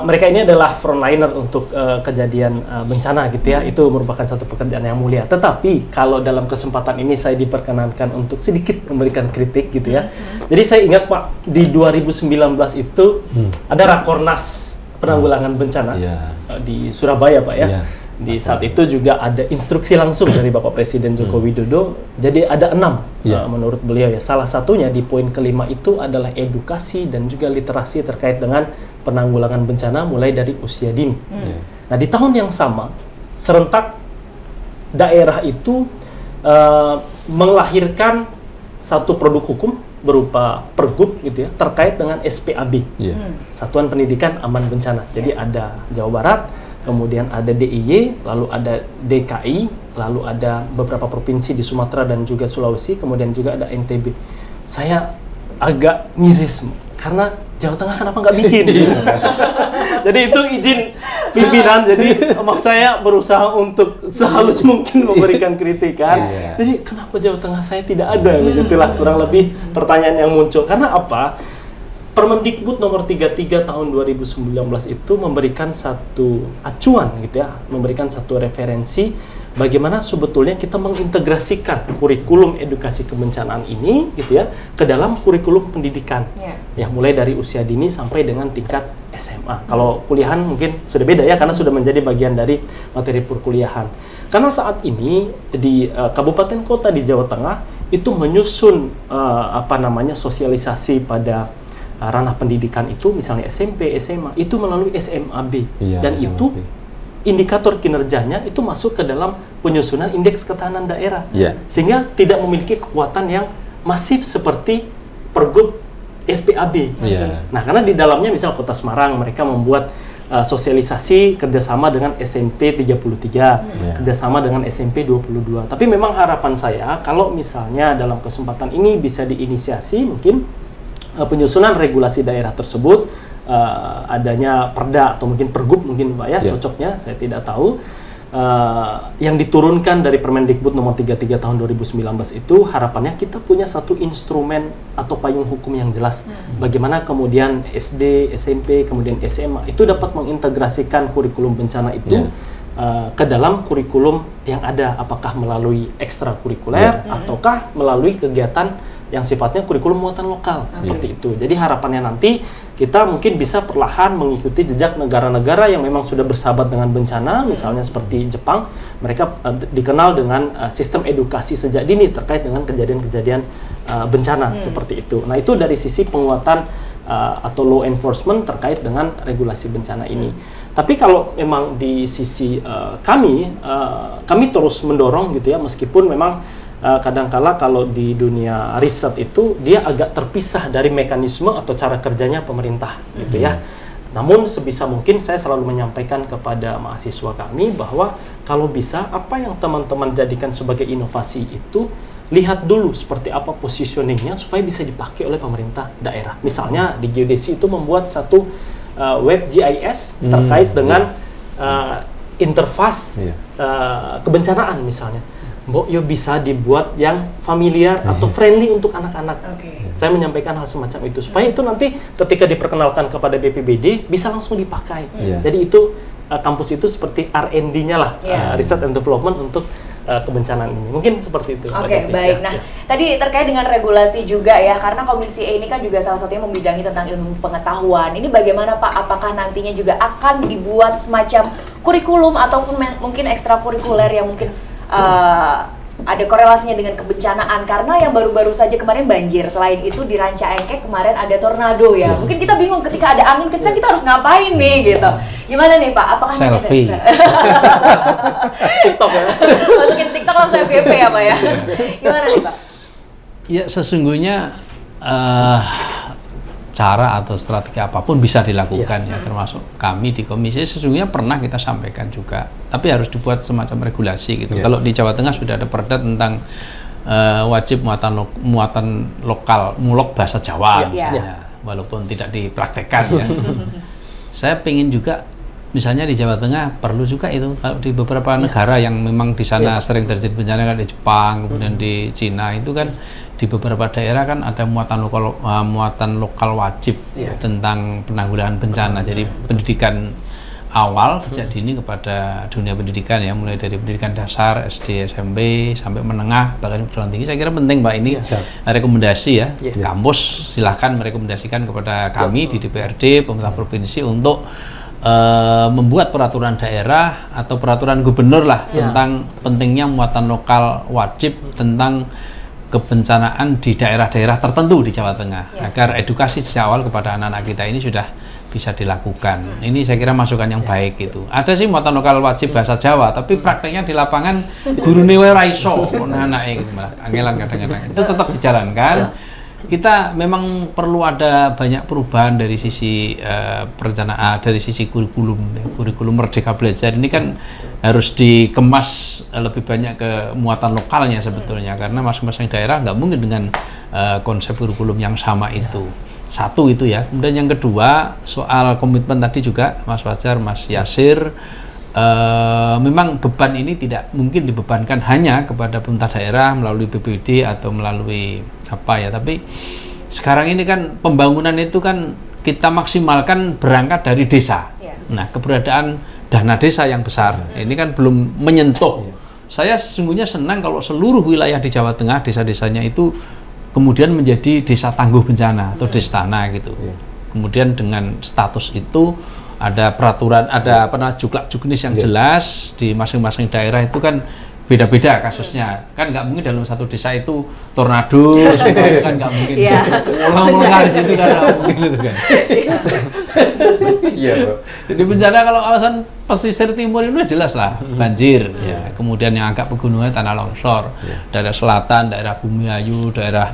mereka ini adalah frontliner untuk kejadian bencana gitu ya. Itu merupakan satu pekerjaan yang mulia. Tetapi kalau dalam kesempatan ini saya diperkenankan untuk sedikit memberikan kritik gitu ya. Jadi saya ingat Pak, di 2019 itu ada Rakornas penanggulangan bencana di Surabaya Pak ya. Di saat itu juga ada instruksi langsung dari Bapak Presiden Joko Widodo. Jadi ada 6 menurut beliau ya. Salah satunya di poin kelima itu adalah edukasi dan juga literasi terkait dengan penanggulangan bencana mulai dari usia dini. Nah di tahun yang sama serentak daerah itu melahirkan satu produk hukum berupa pergub gitu ya terkait dengan SPAB, Satuan Pendidikan Aman Bencana. Jadi ada Jawa Barat, kemudian ada DIY, lalu ada DKI, lalu ada beberapa provinsi di Sumatera dan juga Sulawesi, kemudian juga ada NTB. Saya agak miris karena Jawa Tengah kenapa nggak bikin? Jadi itu izin pimpinan, jadi saya berusaha untuk sehalus mungkin memberikan kritikan. Jadi kenapa Jawa Tengah saya tidak ada? Begitulah kurang lebih pertanyaan yang muncul. Karena apa? Permendikbud nomor 33 tahun 2019 itu memberikan satu acuan gitu ya, memberikan satu referensi bagaimana sebetulnya kita mengintegrasikan kurikulum edukasi kebencanaan ini gitu ya ke dalam kurikulum pendidikan. Ya, mulai dari usia dini sampai dengan tingkat SMA. Kalau kuliahan mungkin sudah beda ya karena sudah menjadi bagian dari materi perkuliahan. Karena saat ini di kabupaten kota di Jawa Tengah itu menyusun sosialisasi pada ranah pendidikan itu, misalnya SMP, SMA, itu melalui SMAB. Dan SMAB itu indikator kinerjanya itu masuk ke dalam penyusunan indeks ketahanan daerah. Sehingga tidak memiliki kekuatan yang masif seperti pergub SPAB. Nah, karena di dalamnya misalnya Kota Semarang, mereka membuat sosialisasi kerjasama dengan SMP 33, kerjasama dengan SMP 22. Tapi memang harapan saya, kalau misalnya dalam kesempatan ini bisa diinisiasi mungkin penyusunan regulasi daerah tersebut, adanya perda atau mungkin pergub mungkin Pak ya, cocoknya saya tidak tahu, yang diturunkan dari Permendikbud nomor 33 tahun 2019 itu harapannya kita punya satu instrumen atau payung hukum yang jelas bagaimana kemudian SD, SMP, kemudian SMA itu dapat mengintegrasikan kurikulum bencana itu ke dalam kurikulum yang ada, apakah melalui ekstrakurikuler ataukah melalui kegiatan yang sifatnya kurikulum muatan lokal, seperti itu. Jadi harapannya nanti kita mungkin bisa perlahan mengikuti jejak negara-negara yang memang sudah bersahabat dengan bencana, misalnya seperti Jepang, mereka dikenal dengan sistem edukasi sejak dini terkait dengan kejadian-kejadian bencana, seperti itu. Nah itu dari sisi penguatan atau law enforcement terkait dengan regulasi bencana ini. Tapi kalau memang di sisi kami terus mendorong gitu ya, meskipun memang kadangkala kalau di dunia riset itu dia agak terpisah dari mekanisme atau cara kerjanya pemerintah gitu ya. Namun sebisa mungkin saya selalu menyampaikan kepada mahasiswa kami bahwa kalau bisa apa yang teman-teman jadikan sebagai inovasi itu lihat dulu seperti apa positioningnya supaya bisa dipakai oleh pemerintah daerah. Misalnya di geodesi itu membuat satu web GIS terkait dengan interface kebencanaan misalnya. Mbok yo bisa dibuat yang familiar atau friendly untuk anak-anak. Saya menyampaikan hal semacam itu supaya itu nanti ketika diperkenalkan kepada BPBD bisa langsung dipakai. Jadi itu kampus itu seperti R&D-nya lah, Research and Development untuk kebencanaan ini. Mungkin seperti itu. Oke, baik. Nah, tadi terkait dengan regulasi juga ya, karena Komisi E ini kan juga salah satunya membidangi tentang ilmu pengetahuan. Ini bagaimana Pak? Apakah nantinya juga akan dibuat semacam kurikulum ataupun mungkin ekstrakurikuler yang mungkin ada korelasinya dengan kebencanaan? Karena yang baru-baru saja kemarin banjir, selain itu di Ranca Ekek kemarin ada tornado ya. Mungkin kita bingung ketika ada angin kencang kita harus ngapain nih gitu. Gimana nih Pak? Apakah selfie? TikTok ya. Masukin TikTok langsung FYP ya Pak ya. Gimana nih Pak? Ya sesungguhnya cara atau strategi apapun bisa dilakukan ya, termasuk kami di komisi sesungguhnya pernah kita sampaikan juga, tapi harus dibuat semacam regulasi gitu. Kalau di Jawa Tengah sudah ada perda tentang wajib muatan lokal mulok bahasa Jawa, ya, walaupun tidak dipraktekkan ya. Saya pengen juga misalnya di Jawa Tengah perlu juga itu, kalau di beberapa negara yang memang di sana sering terjadi bencana kan di Jepang, kemudian di Cina itu kan di beberapa daerah kan ada muatan lokal wajib tentang penanggulangan bencana. Jadi pendidikan awal sejak dini kepada dunia pendidikan ya, mulai dari pendidikan dasar, SD, SMP sampai menengah bahkan perguruan tinggi. Saya kira penting Pak ini rekomendasi ya. Kampus silahkan merekomendasikan kepada kami di DPRD, pemerintah provinsi untuk membuat peraturan daerah atau peraturan gubernur lah tentang pentingnya muatan lokal wajib tentang kebencanaan di daerah-daerah tertentu di Jawa Tengah, agar edukasi sejak awal kepada anak-anak kita ini sudah bisa dilakukan. Ini saya kira masukan yang baik itu. Ada sih muatan lokal wajib bahasa Jawa, tapi prakteknya di lapangan guru newe raiso, anak-anaknya gitu malah angelan kadang-kadang. Itu tetap dijalankan. Kita memang perlu ada banyak perubahan dari sisi perencanaan, dari sisi kurikulum Merdeka Belajar ini kan harus dikemas lebih banyak ke muatan lokalnya sebetulnya, karena masing-masing daerah nggak mungkin dengan konsep kurikulum yang sama itu. Satu itu ya. Kemudian yang kedua soal komitmen tadi juga Mas Fajar, Mas Yasir, memang beban ini tidak mungkin dibebankan hanya kepada pemerintah daerah melalui BPD atau melalui apa ya, tapi sekarang ini kan pembangunan itu kan kita maksimalkan berangkat dari desa. Nah, keberadaan dana desa yang besar ini kan belum menyentuh. Saya sesungguhnya senang kalau seluruh wilayah di Jawa Tengah desa-desanya itu kemudian menjadi desa tangguh bencana atau destana gitu. Kemudian dengan status itu ada peraturan, ada juklak juknis yang jelas di masing-masing daerah itu kan beda-beda kasusnya. Kan nggak mungkin dalam satu desa itu tornado, kan nggak mungkin. Ulang-ulang gitu kan nggak mungkin itu kan. Jadi bencana kalau kawasan pesisir timur itu jelas lah banjir. Ya. Kemudian yang agak pegunungan tanah longsor. Daerah selatan, daerah Bumiayu, daerah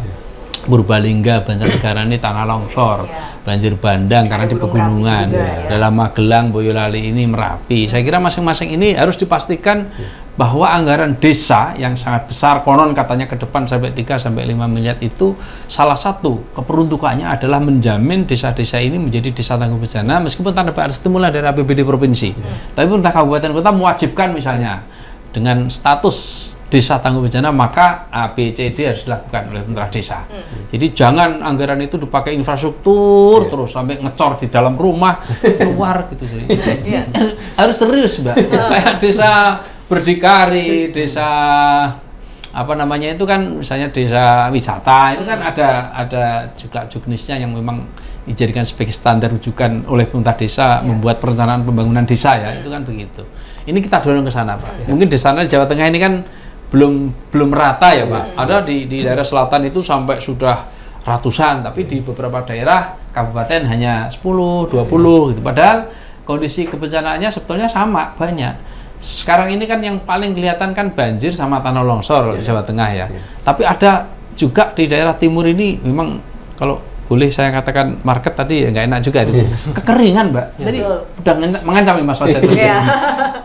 Purbalingga, Banjarnegara ini tanah longsor, banjir bandang karena di pegunungan, dalam Magelang, Boyolali ini Merapi. Saya kira masing-masing ini harus dipastikan bahwa anggaran desa yang sangat besar, konon katanya ke depan sampai 3-5 miliar itu salah satu keperuntukannya adalah menjamin desa-desa ini menjadi desa tangguh bencana meskipun tanpa ada stimulan dari APBD provinsi. Tapi pemerintah kabupaten kota mewajibkan misalnya dengan status desa tangguh bencana, maka ABCD harus dilakukan oleh pemerintah desa. Jadi jangan anggaran itu dipakai infrastruktur terus sampai ngecor di dalam rumah keluar gitu. Harus serius, Mbak. Kayak desa berdikari, desa apa namanya itu kan misalnya desa wisata itu kan ada juga juknisnya yang memang dijadikan sebagai standar rujukan oleh pemerintah desa membuat perencanaan pembangunan desa ya, itu kan begitu. Ini kita dorong ke sana, Pak. Mungkin di sana Jawa Tengah ini kan belum rata ya Pak. Ada di daerah selatan itu sampai sudah ratusan, tapi di beberapa daerah kabupaten hanya 10, 20 gitu. Padahal kondisi kebencanaannya sebetulnya sama, banyak. Sekarang ini kan yang paling kelihatan kan banjir sama tanah longsor di Jawa Tengah ya. Tapi ada juga di daerah timur ini memang kalau boleh saya katakan market tadi ya nggak enak juga itu. Kekeringan, Mbak. Jadi udah mengancam nih Mas Fajar.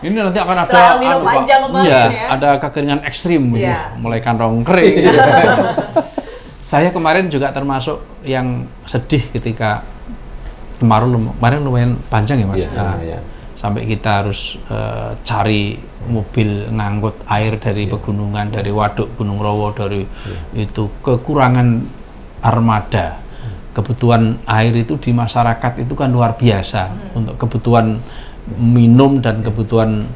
Ini nanti akan ada setelah El Nino panjang kemarin ya. ada kekeringan ekstrim gitu. Mulai kantong kering. Saya kemarin juga termasuk yang sedih ketika kemarin lumayan panjang ya Mas. Sampai kita harus cari mobil ngangkut air dari pegunungan, dari waduk Gunung Rowo, dari itu kekurangan armada. Kebutuhan air itu di masyarakat itu kan luar biasa untuk kebutuhan minum dan kebutuhan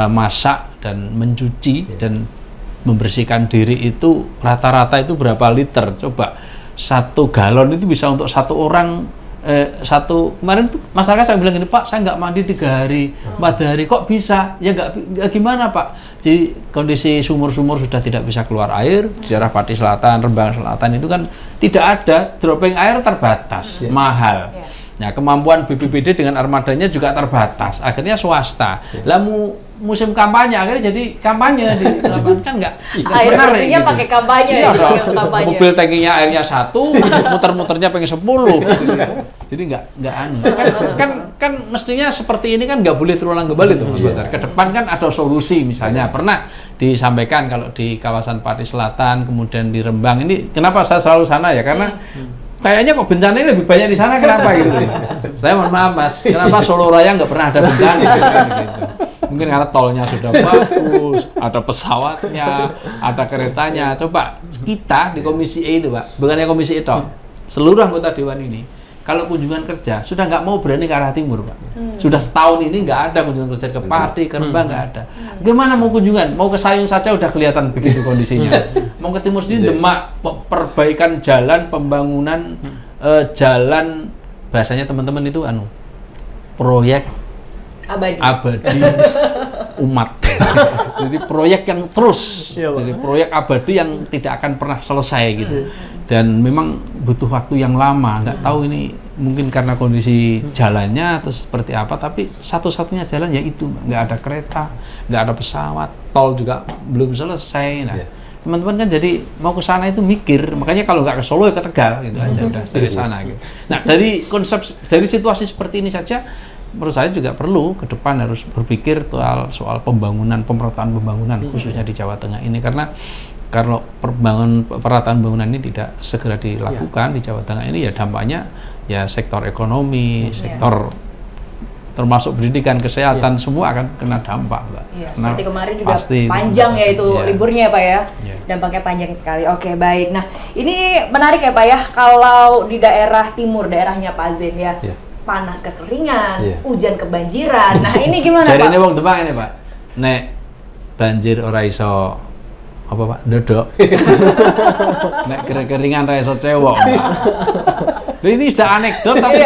masak dan mencuci dan membersihkan diri itu rata-rata itu berapa liter? Coba 1 galon itu bisa untuk 1 orang. Kemarin tuh masyarakat saya bilang gini, Pak, saya nggak mandi 3 hari, 4 hari, kok bisa? Ya nggak gimana Pak? Jadi kondisi sumur-sumur sudah tidak bisa keluar air di daerah Pati Selatan, Rembang Selatan itu kan tidak ada, dropping air terbatas, mahal. Nah, kemampuan BPBD dengan armadanya juga terbatas. Akhirnya swasta. Lah musim kampanye akhirnya jadi kampanye di lapangan kan nggak air benar bersihnya gitu. pakai kampanye Iya, kampanye. Mobil tankinya airnya 1, muter-muternya pengen 10. Jadi nggak anu. Kan mestinya seperti ini kan nggak boleh terulang kembali tuh Mas Fajar. Ke depan kan ada solusi misalnya. Pernah disampaikan kalau di kawasan Pati Selatan, kemudian di Rembang. Ini kenapa saya selalu sana ya? Karena kayaknya kok bencana ini lebih banyak di sana, kenapa gitu? Saya mohon maaf Mas, kenapa Solo Raya nggak pernah ada bencana gitu. Mungkin karena tolnya sudah bagus, ada pesawatnya, ada keretanya. Coba kita di Komisi E itu Pak, bukannya Komisi E toh, seluruh anggota Dewan ini, kalau kunjungan kerja sudah nggak mau berani ke arah timur Pak. Sudah setahun ini nggak ada kunjungan kerja ke Pati, ke Rembang nggak ada. Gimana mau kunjungan? Mau ke Sayung saja udah kelihatan begitu kondisinya. Mau ke timur sini Demak, perbaikan jalan, pembangunan jalan, bahasanya teman-teman itu proyek abadi umat. Jadi proyek yang terus, jadi proyek abadi yang tidak akan pernah selesai gitu. Dan memang butuh waktu yang lama. Nggak tahu ini mungkin karena kondisi jalannya atau seperti apa. Tapi satu-satunya jalan ya itu, nggak ada kereta, nggak ada pesawat, tol juga belum selesai. Nah, teman-teman kan jadi mau ke sana itu mikir. Makanya kalau nggak ke Solo ya ke Tegal gitu aja udah dari sana gitu. Nah, dari situasi seperti ini saja, menurut saya juga perlu ke depan harus berpikir soal pembangunan, pemerataan pembangunan khususnya di Jawa Tengah ini, karena kalau pemerataan pembangunan ini tidak segera dilakukan di Jawa Tengah ini ya dampaknya ya sektor ekonomi, sektor termasuk pendidikan, kesehatan semua akan kena dampak, Mbak. Iya, seperti kemarin juga pasti panjang ya itu liburnya ya Pak ya. Dampaknya panjang sekali. Oke, baik. Nah, ini menarik ya Pak ya, kalau di daerah timur, daerahnya Pak Zain ya. Panas kekeringan, hujan kebanjiran. Nah, ini gimana Pak? Jadi ini wong Demak ini Pak. Nek banjir ora iso apa Pak? Ndodok. Nek kekeringan ora iso cewek. Ini sudah anekdot tapi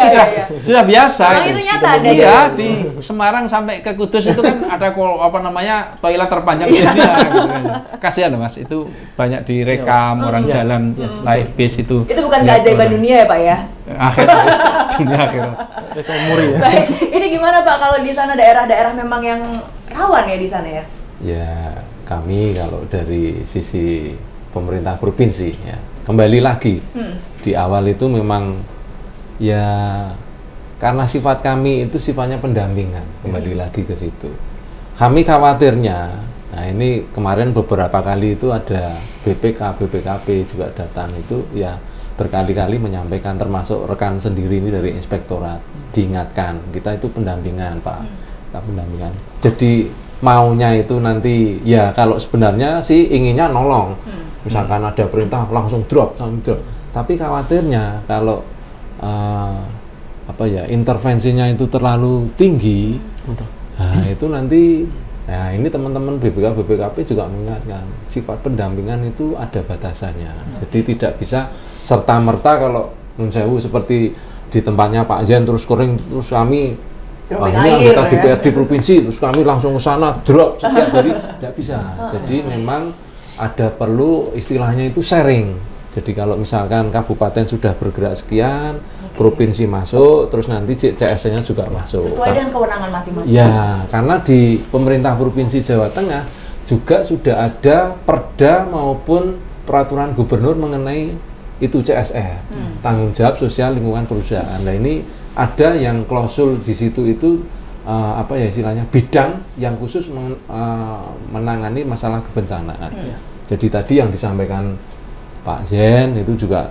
sudah biasa. Itu nyata ada ya di Semarang sampai ke Kudus itu kan ada toilet terpanjang di dunia gitu kan. Kasihan loh Mas, itu banyak direkam orang jalan naik bis itu. Itu bukan keajaiban dunia ya Pak ya? Dunia akhirat. Baik, ini gimana Pak kalau di sana daerah-daerah memang yang rawan ya di sana ya? Ya, kami kalau dari sisi pemerintah provinsi ya, kembali lagi di awal itu memang ya karena sifat kami itu sifatnya pendampingan, kembali lagi ke situ. Kami khawatirnya, nah ini kemarin beberapa kali itu ada BPKP juga datang itu ya berkali-kali menyampaikan, termasuk rekan sendiri ini dari inspektorat diingatkan kita itu pendampingan Pak, kita pendampingan. Jadi maunya itu nanti ya kalau sebenarnya sih inginnya nolong, misalkan ada perintah langsung drop, tapi khawatirnya kalau intervensinya itu terlalu tinggi, nah itu nanti ya ini teman-teman BPKP juga mengingatkan sifat pendampingan itu ada batasannya, jadi tidak bisa serta-merta kalau nun sewu seperti di tempatnya Pak Zain terus kering terus kami ini anggota DPRD provinsi terus kami langsung ke sana drop setiap hari, tidak bisa. Jadi memang ada perlu istilahnya itu sharing. Jadi kalau misalkan kabupaten sudah bergerak sekian, provinsi masuk, terus nanti CSR-nya juga masuk. Sesuai dengan kewenangan masing-masing. Ya, karena di pemerintah Provinsi Jawa Tengah juga sudah ada perda maupun peraturan gubernur mengenai itu CSR, tanggung jawab sosial lingkungan perusahaan. Nah ini ada yang klausul di situ itu apa ya istilahnya bidang yang khusus menangani masalah kebencanaan. Jadi tadi yang disampaikan Pak Zen itu juga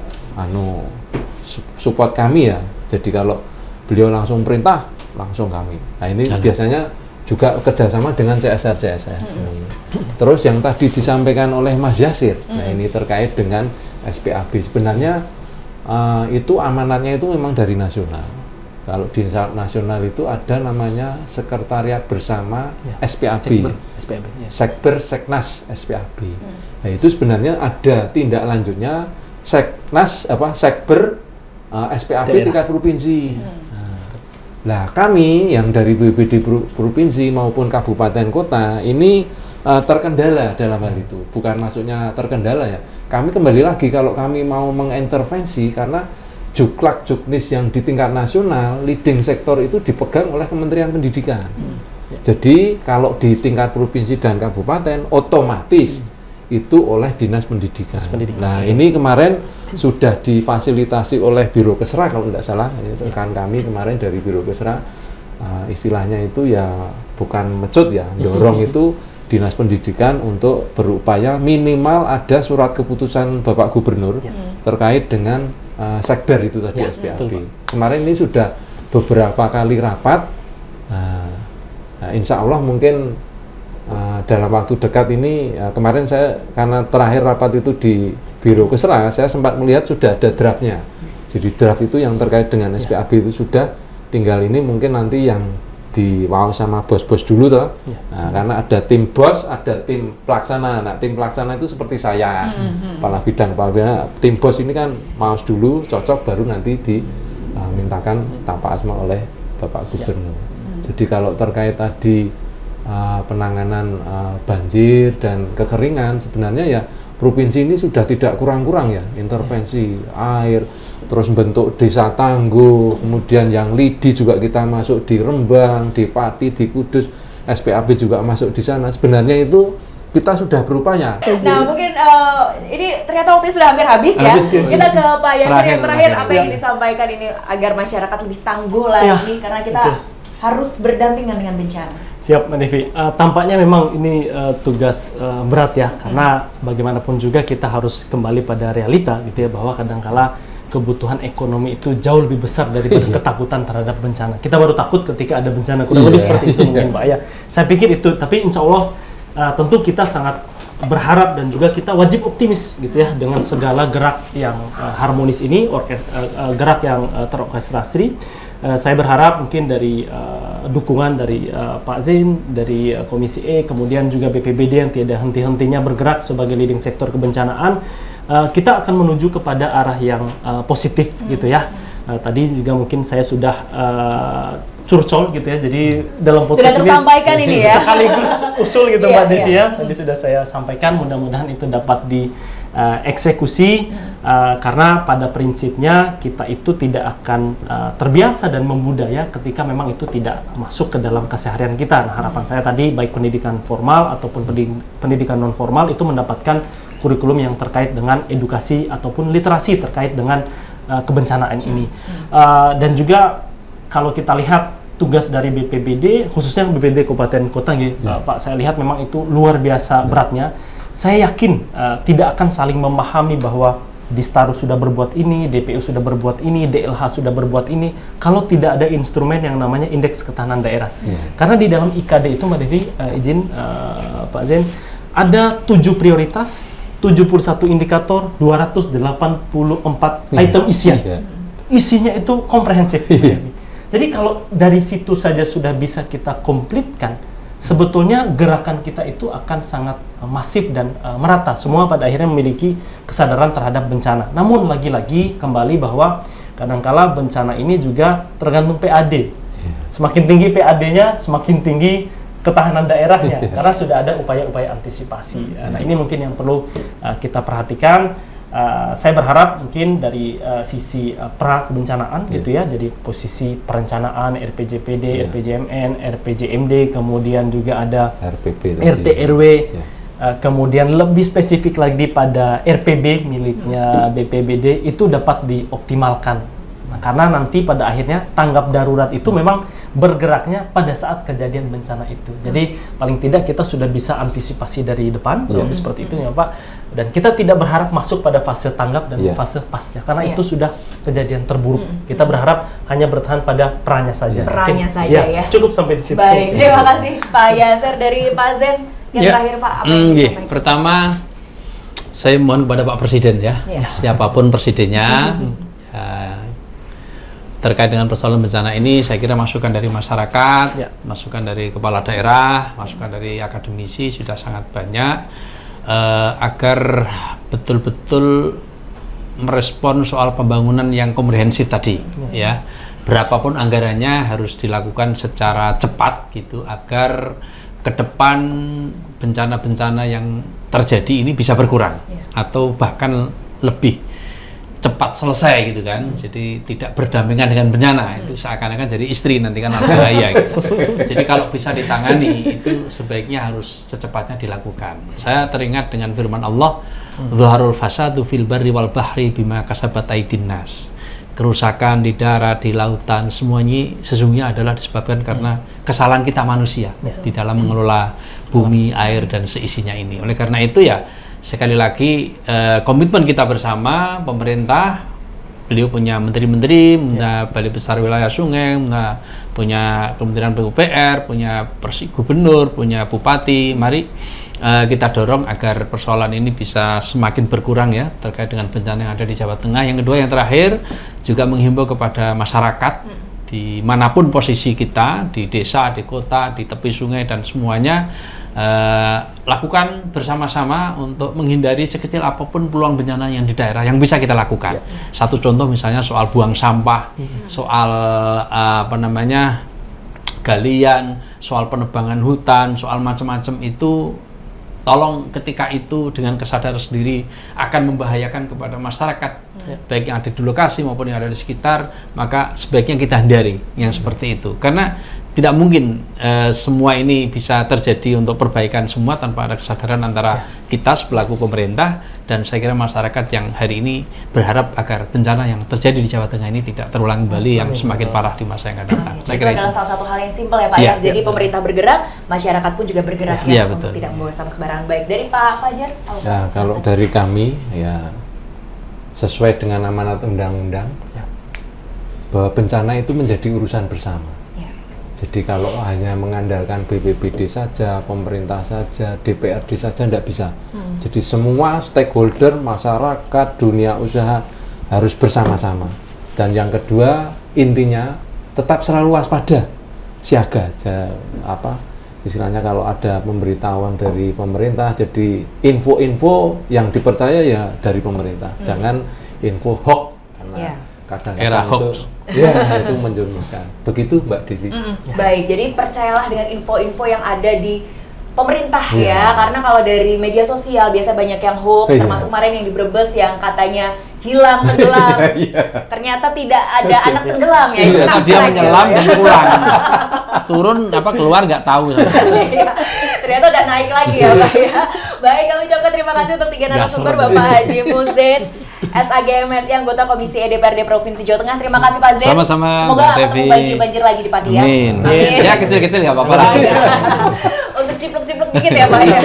support kami ya. Jadi kalau beliau langsung perintah, langsung kami. Nah ini biasanya juga kerjasama dengan CSR. Terus yang tadi disampaikan oleh Mas Yasir, nah ini terkait dengan SPAB. Sebenarnya itu amanatnya itu memang dari nasional. Kalau di nasional itu ada namanya Sekretariat Bersama SPAB, Sekber Seknas SPAB. Nah itu sebenarnya ada tindak lanjutnya Seknas Sekber SPAB tingkat provinsi. Nah kami yang dari BPBD provinsi maupun kabupaten kota ini terkendala dalam hal itu. Bukan maksudnya terkendala ya. Kami kembali lagi kalau kami mau mengintervensi karena Juklak-Juknis yang di tingkat nasional, leading sektor itu dipegang oleh Kementerian Pendidikan. Jadi kalau di tingkat provinsi dan kabupaten otomatis itu oleh Dinas Pendidikan. Nah ini kemarin sudah difasilitasi oleh Biro Kesra kalau tidak salah, ini rekan kami kemarin dari Biro Kesra, istilahnya itu ya bukan mecut ya, dorong itu Dinas Pendidikan untuk berupaya minimal ada surat keputusan Bapak Gubernur terkait dengan Sekber itu tadi SPAB. Kemarin ini sudah beberapa kali rapat. Insya Allah mungkin dalam waktu dekat ini kemarin saya karena terakhir rapat itu di Biro Kesra, saya sempat melihat sudah ada draftnya. Jadi draft itu yang terkait dengan SPAB itu sudah, tinggal ini mungkin nanti yang diwau sama bos-bos dulu toh. Nah, karena ada tim bos, ada tim pelaksana. Nah, tim pelaksana itu seperti saya, kepala bidang. Tim bos ini kan maus dulu, cocok baru nanti dimintakan tanpa asma oleh Bapak Gubernur. Jadi kalau terkait tadi penanganan banjir dan kekeringan, sebenarnya ya provinsi ini sudah tidak kurang-kurang ya intervensi air, terus bentuk desa tangguh, kemudian yang lidi juga kita masuk di Rembang, di Pati, di Kudus, SPAB juga masuk di sana. Sebenarnya itu kita sudah berupaya. Nah mungkin ini ternyata waktunya sudah hampir habis ya. Kita ke Pak Yasir yang terakhir, apa yang disampaikan ini agar masyarakat lebih tangguh lagi karena kita harus berdampingan dengan bencana. Siap, Mbak Devi. Tampaknya memang ini tugas berat ya, karena bagaimanapun juga kita harus kembali pada realita gitu ya, bahwa kadangkala kebutuhan ekonomi itu jauh lebih besar daripada ketakutan terhadap bencana. Kita baru takut ketika ada bencana, kurang lebih seperti itu mungkin Pak ya. Saya pikir itu, tapi insya Allah tentu kita sangat berharap dan juga kita wajib optimis gitu ya dengan segala gerak yang harmonis ini, gerak yang terorkestrasi. Saya berharap mungkin dari dukungan dari Pak Zain, dari Komisi E, kemudian juga BPBD yang tidak henti-hentinya bergerak sebagai leading sektor kebencanaan, kita akan menuju kepada arah yang positif gitu ya. Tadi juga mungkin saya sudah curcol gitu ya, jadi dalam podcast sudah tersampaikan ini ya sekaligus usul gitu Mbak Devi ya. Tadi sudah saya sampaikan, mudah-mudahan itu dapat dieksekusi. Karena pada prinsipnya kita itu tidak akan terbiasa dan membudaya ketika memang itu tidak masuk ke dalam keseharian kita. Nah, harapan saya tadi baik pendidikan formal ataupun pendidikan non formal itu mendapatkan kurikulum yang terkait dengan edukasi ataupun literasi terkait dengan kebencanaan ini. Dan juga kalau kita lihat tugas dari BPBD, khususnya BPBD Kabupaten Kota, Pak, saya lihat memang itu luar biasa beratnya. Saya yakin tidak akan saling memahami bahwa Distarus sudah berbuat ini, DPU sudah berbuat ini, DLH sudah berbuat ini, kalau tidak ada instrumen yang namanya indeks ketahanan daerah. Karena di dalam IKD itu Mbak Devi, izin Pak Zain, ada 7 prioritas, 71 indikator, 284 item isian. Isinya itu komprehensif. Jadi kalau dari situ saja sudah bisa kita komplitkan, sebetulnya gerakan kita itu akan sangat masif dan merata. Semua pada akhirnya memiliki kesadaran terhadap bencana. Namun lagi-lagi kembali bahwa kadangkala bencana ini juga tergantung PAD. Semakin tinggi PAD-nya, semakin tinggi ketahanan daerahnya. Karena sudah ada upaya-upaya antisipasi. Nah ini mungkin yang perlu kita perhatikan. Saya berharap mungkin dari sisi pra kebencanaan gitu ya, jadi posisi perencanaan RPJPD, RPJMN, RPJMD, kemudian juga ada RPP RT RW, kemudian lebih spesifik lagi pada RPB miliknya BPBD itu dapat dioptimalkan. Nah, karena nanti pada akhirnya tanggap darurat itu memang bergeraknya pada saat kejadian bencana itu. Jadi paling tidak kita sudah bisa antisipasi dari depan, seperti itu ya Pak. Dan kita tidak berharap masuk pada fase tanggap dan fase pasca, karena itu sudah kejadian terburuk. Kita berharap hanya bertahan pada perannya saja. Perannya saja ya. Cukup sampai di situ. Baik, terima kasih Pak Yasser. Dari Pak Zen, yang terakhir Pak, apa yang disampaikan? Pertama, saya mohon kepada Pak Presiden ya, siapapun presidennya, terkait dengan persoalan bencana ini, saya kira masukan dari masyarakat, masukan dari kepala daerah, masukan dari akademisi sudah sangat banyak, agar betul-betul merespon soal pembangunan yang komprehensif tadi, ya. Berapapun anggarannya harus dilakukan secara cepat gitu, agar ke depan bencana-bencana yang terjadi ini bisa berkurang atau bahkan lebih cepat selesai gitu kan. Jadi tidak berdampingan dengan bencana, itu seakan-akan jadi istri nanti kan harus bahaya gitu. Jadi kalau bisa ditangani itu sebaiknya harus secepatnya dilakukan. Saya teringat dengan firman Allah, "Dhaharul fasadu fil barri wal bahri bima kasabat aydin nas." Kerusakan di darat, di lautan, semuanya sesungguhnya adalah disebabkan karena kesalahan kita manusia di dalam mengelola bumi, air dan seisinya ini. Oleh karena itu ya, sekali lagi komitmen kita bersama, pemerintah, beliau punya menteri-menteri, punya Balai Besar Wilayah Sungai, punya Kementerian PUPR, punya gubernur, punya bupati. Mari kita dorong agar persoalan ini bisa semakin berkurang ya, terkait dengan bencana yang ada di Jawa Tengah. Yang kedua, yang terakhir, juga menghimbau kepada masyarakat dimanapun posisi kita, di desa, di kota, di tepi sungai dan semuanya, lakukan bersama-sama untuk menghindari sekecil apapun peluang bencana yang di daerah yang bisa kita lakukan. Satu contoh misalnya soal buang sampah, soal galian, soal penebangan hutan, soal macam-macam itu. Tolong ketika itu dengan kesadaran sendiri akan membahayakan kepada masyarakat, baik yang ada di lokasi maupun yang ada di sekitar, maka sebaiknya kita hindari yang seperti itu. Karena tidak mungkin semua ini bisa terjadi untuk perbaikan semua tanpa ada kesadaran antara kita selaku pemerintah dan saya kira masyarakat yang hari ini berharap agar bencana yang terjadi di Jawa Tengah ini tidak terulang kembali yang semakin parah di masa yang akan datang. Saya Itu kira adalah salah satu hal yang simpel ya Pak ya. Jadi pemerintah bergerak, masyarakat pun juga bergerak ya, untuk tidak membuang sampah sembarangan. Baik, dari Pak Fajar. Ya, kalau dari kami ya sesuai dengan amanat undang-undang bahwa bencana itu menjadi urusan bersama. Jadi kalau hanya mengandalkan BPBD saja, pemerintah saja, DPRD saja tidak bisa. Jadi semua stakeholder, masyarakat, dunia usaha harus bersama-sama. Dan yang kedua, intinya tetap selalu waspada, siaga. Istilahnya kalau ada pemberitahuan dari pemerintah, jadi info-info yang dipercaya ya dari pemerintah. Jangan info hoax, karena kadang-kadang itu itu menjerumuskan. Begitu Mbak Devi. Baik, jadi percayalah dengan info-info yang ada di pemerintah ya, karena kalau dari media sosial biasa banyak yang hoax, termasuk kemarin yang di Brebes yang katanya hilang tenggelam. Ternyata tidak ada anak tenggelam ya. Itu dia menyelam dan pulang. Turun keluar nggak tahu. Ternyata udah naik lagi ya Pak ya. Baik, kami ucapkan terima kasih untuk 3 narasumber, Bapak Haji Muzin, SAGMSI, anggota Komisi DPRD Provinsi Jawa Tengah. Terima kasih Pak Zen. Sama-sama. Semoga ketemu banjir-banjir lagi di Pati ya. Amin. Ya kecil-kecil nggak apa-apa lah. Untuk cipluk-cipluk dikit ya Pak ya.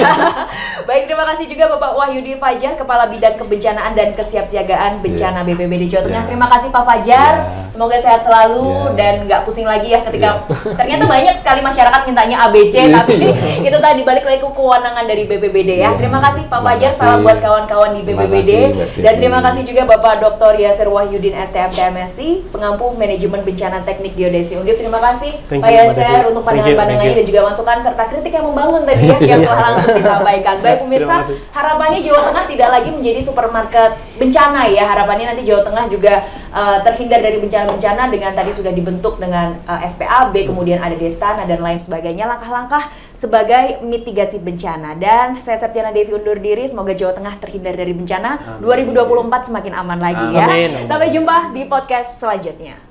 Baik, terima kasih juga Bapak Wahyudi Fajar, Kepala Bidang Kebencanaan dan Kesiapsiagaan Bencana BPBD Jawa Tengah. Terima kasih Pak Fajar. Semoga sehat selalu dan nggak pusing lagi ya ketika ternyata banyak sekali masyarakat mintanya ABC, tapi itu tadi balik lagi ke kewenangan dari BPBD ya. Terima kasih Pak Fajar, salam buat kawan-kawan di BPBD. Dan terima kasih juga Bapak Dr. Yasser Wahyudin STM TMSI, Pengampu Manajemen Bencana Teknik Geodesi Undip. Terima kasih Pak Yasser untuk pandangan-pandangannya dan juga masukan serta kritik yang membangun tadi ya yang telah langsung disampaikan. Baik pemirsa, Terima kasih. harapannya Jawa Tengah tidak lagi menjadi supermarket bencana ya. Harapannya nanti Jawa Tengah juga terhindar dari bencana-bencana dengan tadi sudah dibentuk dengan SPAB, kemudian ada Destana dan lain sebagainya, langkah-langkah sebagai mitigasi bencana. Dan saya Septiana Devi undur diri, semoga Jawa Tengah terhindar dari bencana. 2024 semakin aman lagi ya. Amin. Sampai jumpa di podcast selanjutnya.